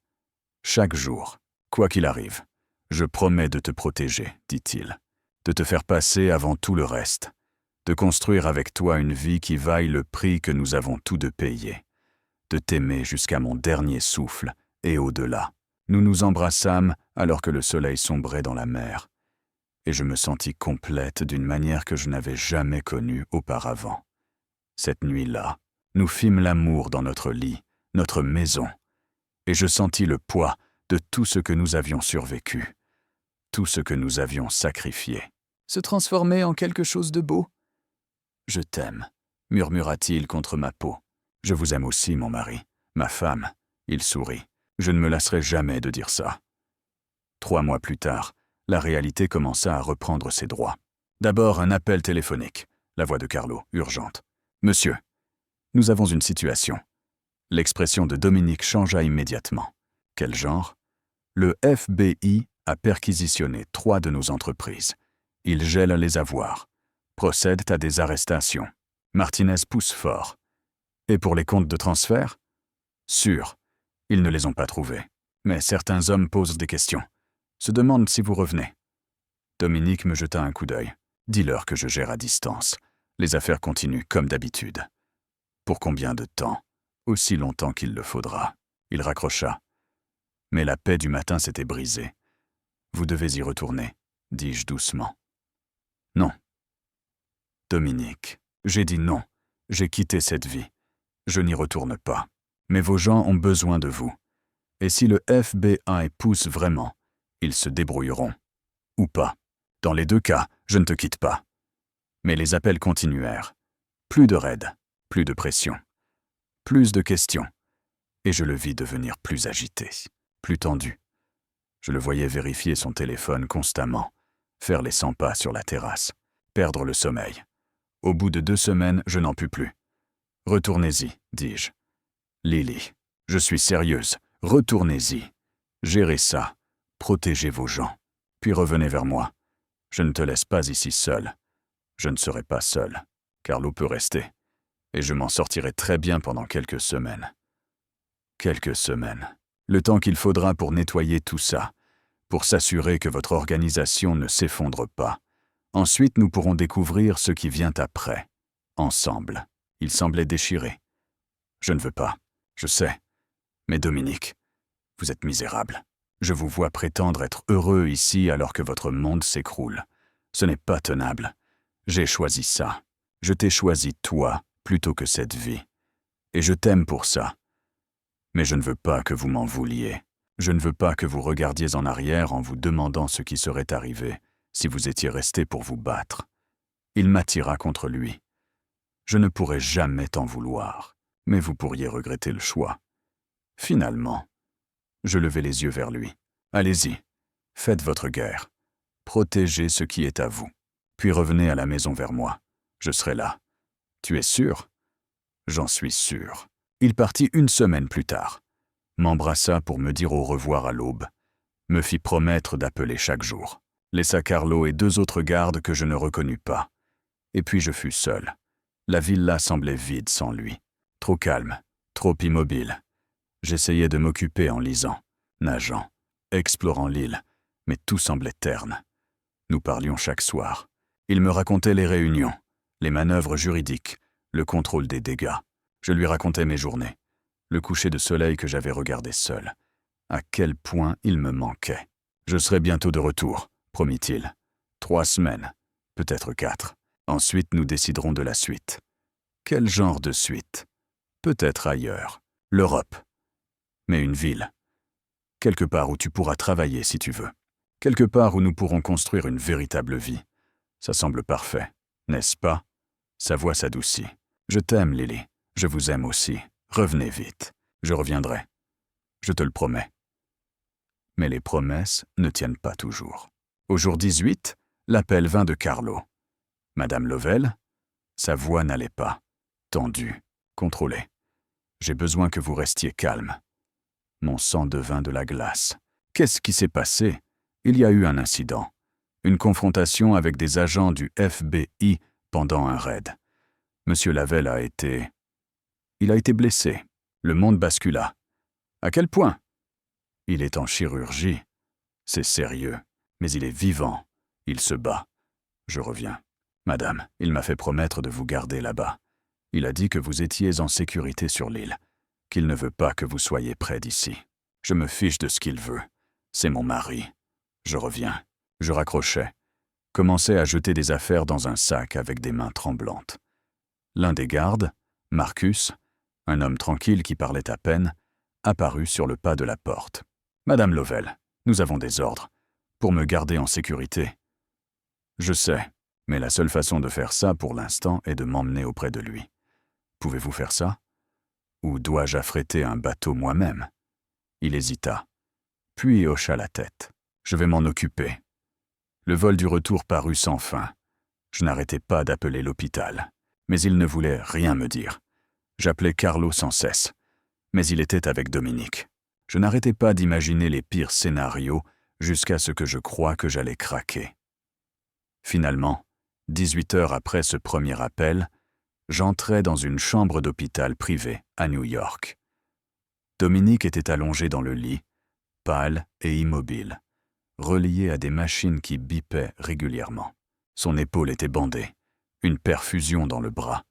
Chaque jour, quoi qu'il arrive. Je promets de te protéger, dit-il. De te faire passer avant tout le reste. De construire avec toi une vie qui vaille le prix que nous avons tous deux payé. De t'aimer jusqu'à mon dernier souffle et au-delà. » Nous nous embrassâmes alors que le soleil sombrait dans la mer. Et je me sentis complète d'une manière que je n'avais jamais connue auparavant. Cette nuit-là, nous fîmes l'amour dans notre lit, notre maison, et je sentis le poids de tout ce que nous avions survécu, tout ce que nous avions sacrifié, se transformer en quelque chose de beau. « Je t'aime, » murmura-t-il contre ma peau. « Je vous aime aussi, mon mari, ma femme. » Il sourit. « Je ne me lasserai jamais de dire ça. » 3 mois plus tard, la réalité commença à reprendre ses droits. D'abord, un appel téléphonique. La voix de Carlo, urgente. « Monsieur, nous avons une situation. » L'expression de Dominique changea immédiatement. « Quel genre ?»« Le FBI a perquisitionné 3 de nos entreprises. Ils gèlent les avoirs, procèdent à des arrestations. Martinez pousse fort. Et pour les comptes de transfert ? Sûr, ils ne les ont pas trouvés. Mais certains hommes posent des questions. Se demandent si vous revenez. » Dominique me jeta un coup d'œil. « Dis-leur que je gère à distance. Les affaires continuent comme d'habitude. » « Pour combien de temps ? Aussi longtemps qu'il le faudra. » Il raccrocha. Mais la paix du matin s'était brisée. « Vous devez y retourner, » dis-je doucement. « Non. » « Dominique, j'ai dit non. J'ai quitté cette vie. Je n'y retourne pas. Mais vos gens ont besoin de vous. Et si le FBI pousse vraiment, ils se débrouilleront. Ou pas. Dans les 2 cas, je ne te quitte pas. » Mais les appels continuèrent. Plus de raids, plus de pression, plus de questions. Et je le vis devenir plus agité, plus tendu. Je le voyais vérifier son téléphone constamment, faire les 100 pas sur la terrasse, perdre le sommeil. Au bout de 2 semaines, je n'en pus plus. « Retournez-y, dis-je. Lily, je suis sérieuse. Retournez-y. Gérez ça. Protégez vos gens. Puis revenez vers moi. Je ne te laisse pas ici seul. Je ne serai pas seul. Carlo peut rester. Et je m'en sortirai très bien pendant quelques semaines. » Quelques semaines. Le temps qu'il faudra pour nettoyer tout ça, pour s'assurer que votre organisation ne s'effondre pas. Ensuite, nous pourrons découvrir ce qui vient après, ensemble. Il semblait déchiré. « Je ne veux pas, je sais. Mais Dominique, vous êtes misérable. Je vous vois prétendre être heureux ici alors que votre monde s'écroule. Ce n'est pas tenable. J'ai choisi ça. Je t'ai choisi toi plutôt que cette vie. Et je t'aime pour ça. Mais je ne veux pas que vous m'en vouliez. Je ne veux pas que vous regardiez en arrière en vous demandant ce qui serait arrivé si vous étiez resté pour vous battre. Il m'attira contre lui. Je ne pourrais jamais t'en vouloir, mais vous pourriez regretter le choix. Finalement, je levai les yeux vers lui. Allez-y, faites votre guerre. Protégez ce qui est à vous. Puis revenez à la maison vers moi. Je serai là. Tu es sûr? J'en suis sûr. Il partit 1 semaine plus tard. M'embrassa pour me dire au revoir à l'aube. Me fit promettre d'appeler chaque jour. Laissa Carlo et 2 autres gardes que je ne reconnus pas. Et puis je fus seul. La villa semblait vide sans lui. Trop calme, trop immobile. J'essayais de m'occuper en lisant, nageant, explorant l'île, mais tout semblait terne. Nous parlions chaque soir. Il me racontait les réunions, les manœuvres juridiques, le contrôle des dégâts. Je lui racontais mes journées, le coucher de soleil que j'avais regardé seul. À quel point il me manquait. Je serai bientôt de retour, promit-il. 3 semaines, peut-être 4. Ensuite, nous déciderons de la suite. Quel genre de suite? Peut-être ailleurs. L'Europe. Mais une ville. Quelque part où tu pourras travailler si tu veux. Quelque part où nous pourrons construire une véritable vie. Ça semble parfait, n'est-ce pas? Sa voix s'adoucit. Je t'aime, Lily. Je vous aime aussi. Revenez vite. Je reviendrai. Je te le promets. Mais les promesses ne tiennent pas toujours. Au jour 18, l'appel vint de Carlo. Madame Lovell? Sa voix n'allait pas. Tendue, contrôlée. J'ai besoin que vous restiez calme. Mon sang devint de la glace. Qu'est-ce qui s'est passé? Il y a eu un incident. Une confrontation avec des agents du FBI pendant un raid. Monsieur Lavelle a été... Il a été blessé. Le monde bascula. À quel point? Il est en chirurgie. C'est sérieux. Mais il est vivant. Il se bat. Je reviens. Madame, il m'a fait promettre de vous garder là-bas. Il a dit que vous étiez en sécurité sur l'île, qu'il ne veut pas que vous soyez près d'ici. Je me fiche de ce qu'il veut. C'est mon mari. Je reviens. Je raccrochais. Commençais à jeter des affaires dans un sac avec des mains tremblantes. L'un des gardes, Marcus, un homme tranquille qui parlait à peine, apparut sur le pas de la porte. « Madame Lovell, nous avons des ordres. Pour me garder en sécurité. » « Je sais, mais la seule façon de faire ça pour l'instant est de m'emmener auprès de lui. Pouvez-vous faire ça? Ou dois-je affréter un bateau moi-même? » Il hésita, puis hocha la tête. « Je vais m'en occuper. » Le vol du retour parut sans fin. Je n'arrêtais pas d'appeler l'hôpital. Mais il ne voulait rien me dire. J'appelais Carlo sans cesse. Mais il était avec Dominique. Je n'arrêtais pas d'imaginer les pires scénarios jusqu'à ce que je croie que j'allais craquer. Finalement, 18 heures après ce premier appel, j'entrais dans une chambre d'hôpital privée à New York. Dominique était allongé dans le lit, pâle et immobile, relié à des machines qui bipaient régulièrement. Son épaule était bandée, une perfusion dans le bras,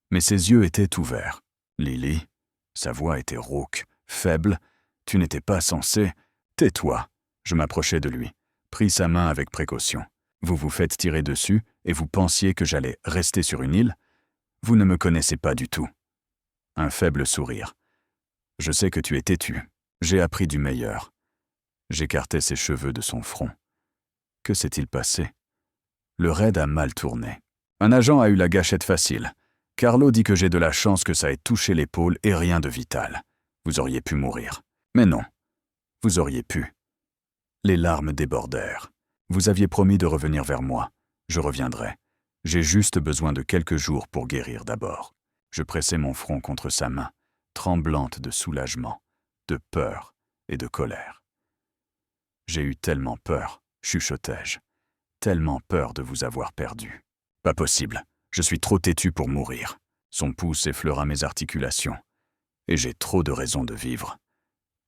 mais ses yeux étaient ouverts. « Lily », sa voix était rauque, faible, « tu n'étais pas censée... » « Tais-toi !» Je m'approchai de lui, pris sa main avec précaution. « Vous vous faites tirer dessus et vous pensiez que j'allais rester sur une île? Vous ne me connaissez pas du tout. » Un faible sourire. « Je sais que tu es têtu. J'ai appris du meilleur. » J'écartai ses cheveux de son front. Que s'est-il passé? Le raid a mal tourné. Un agent a eu la gâchette facile. Carlo dit que j'ai de la chance que ça ait touché l'épaule et rien de vital. Vous auriez pu mourir. Mais non. Vous auriez pu. Les larmes débordèrent. Vous aviez promis de revenir vers moi. Je reviendrai. J'ai juste besoin de quelques jours pour guérir d'abord. Je pressai mon front contre sa main, tremblante de soulagement, de peur et de colère. J'ai eu tellement peur, chuchotai-je. Tellement peur de vous avoir perdu. Pas possible. Je suis trop têtu pour mourir. Son pouce effleura mes articulations. Et j'ai trop de raisons de vivre.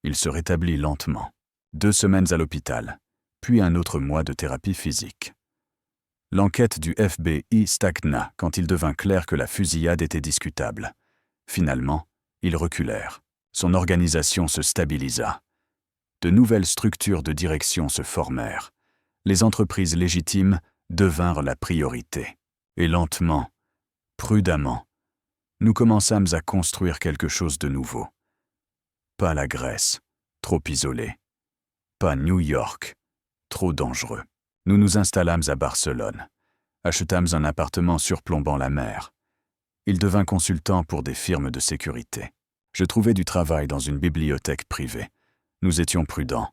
Il se rétablit lentement. 2 semaines à l'hôpital, puis un autre mois de thérapie physique. L'enquête du FBI stagna quand il devint clair que la fusillade était discutable. Finalement, ils reculèrent. Son organisation se stabilisa. De nouvelles structures de direction se formèrent. Les entreprises légitimes devinrent la priorité. Et lentement, Prudemment, nous commençâmes à construire quelque chose de nouveau. Pas la Grèce, trop isolée. Pas New York, trop dangereux. Nous nous installâmes à Barcelone, achetâmes un appartement surplombant la mer. Il devint consultant pour des firmes de sécurité. Je trouvais du travail dans une bibliothèque privée. Nous étions prudents,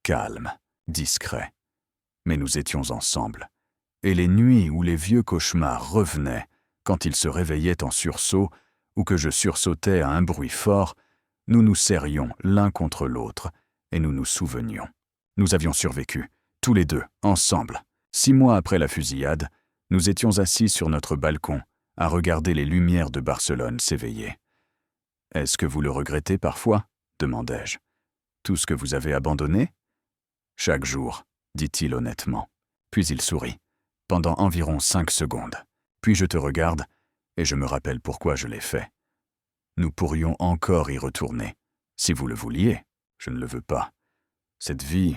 calmes, discrets. Mais nous étions ensemble. Et les nuits où les vieux cauchemars revenaient, quand il se réveillait en sursaut ou que je sursautais à un bruit fort, nous nous serrions l'un contre l'autre et nous nous souvenions. Nous avions survécu, tous les deux, ensemble. 6 mois après la fusillade, nous étions assis sur notre balcon à regarder les lumières de Barcelone s'éveiller. « Est-ce que vous le regrettez parfois ?» demandai-je. « Tout ce que vous avez abandonné ?»« Chaque jour, » dit-il honnêtement. Puis il sourit, pendant environ 5 secondes. Puis je te regarde, et je me rappelle pourquoi je l'ai fait. Nous pourrions encore y retourner, si vous le vouliez. Je ne le veux pas. Cette vie,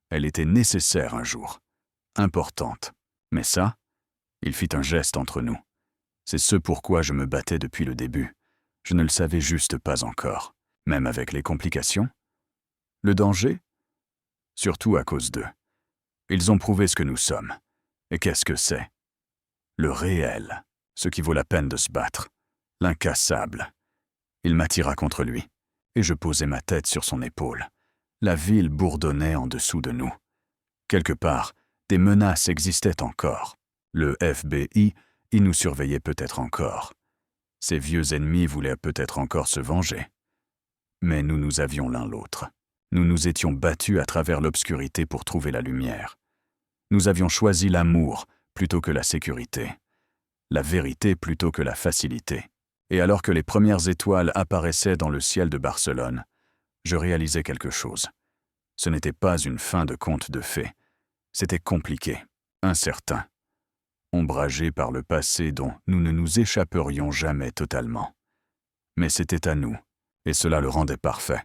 elle était nécessaire un jour, importante. Mais ça, il fit un geste entre nous. C'est ce pourquoi je me battais depuis le début. Je ne le savais juste pas encore, même avec les complications. Le danger? Surtout à cause d'eux. Ils ont prouvé ce que nous sommes. Et qu'est-ce que c'est? Le réel, ce qui vaut la peine de se battre, l'incassable. Il m'attira contre lui, et je posai ma tête sur son épaule. La ville bourdonnait en dessous de nous. Quelque part, des menaces existaient encore. Le FBI, il nous surveillait peut-être encore. Ses vieux ennemis voulaient peut-être encore se venger. Mais nous nous avions l'un l'autre. Nous nous étions battus à travers l'obscurité pour trouver la lumière. Nous avions choisi l'amour plutôt que la sécurité, la vérité plutôt que la facilité. Et alors que les premières étoiles apparaissaient dans le ciel de Barcelone, je réalisais quelque chose. Ce n'était pas une fin de conte de fées. C'était compliqué, incertain, ombragé par le passé dont nous ne nous échapperions jamais totalement. Mais c'était à nous, et cela le rendait parfait.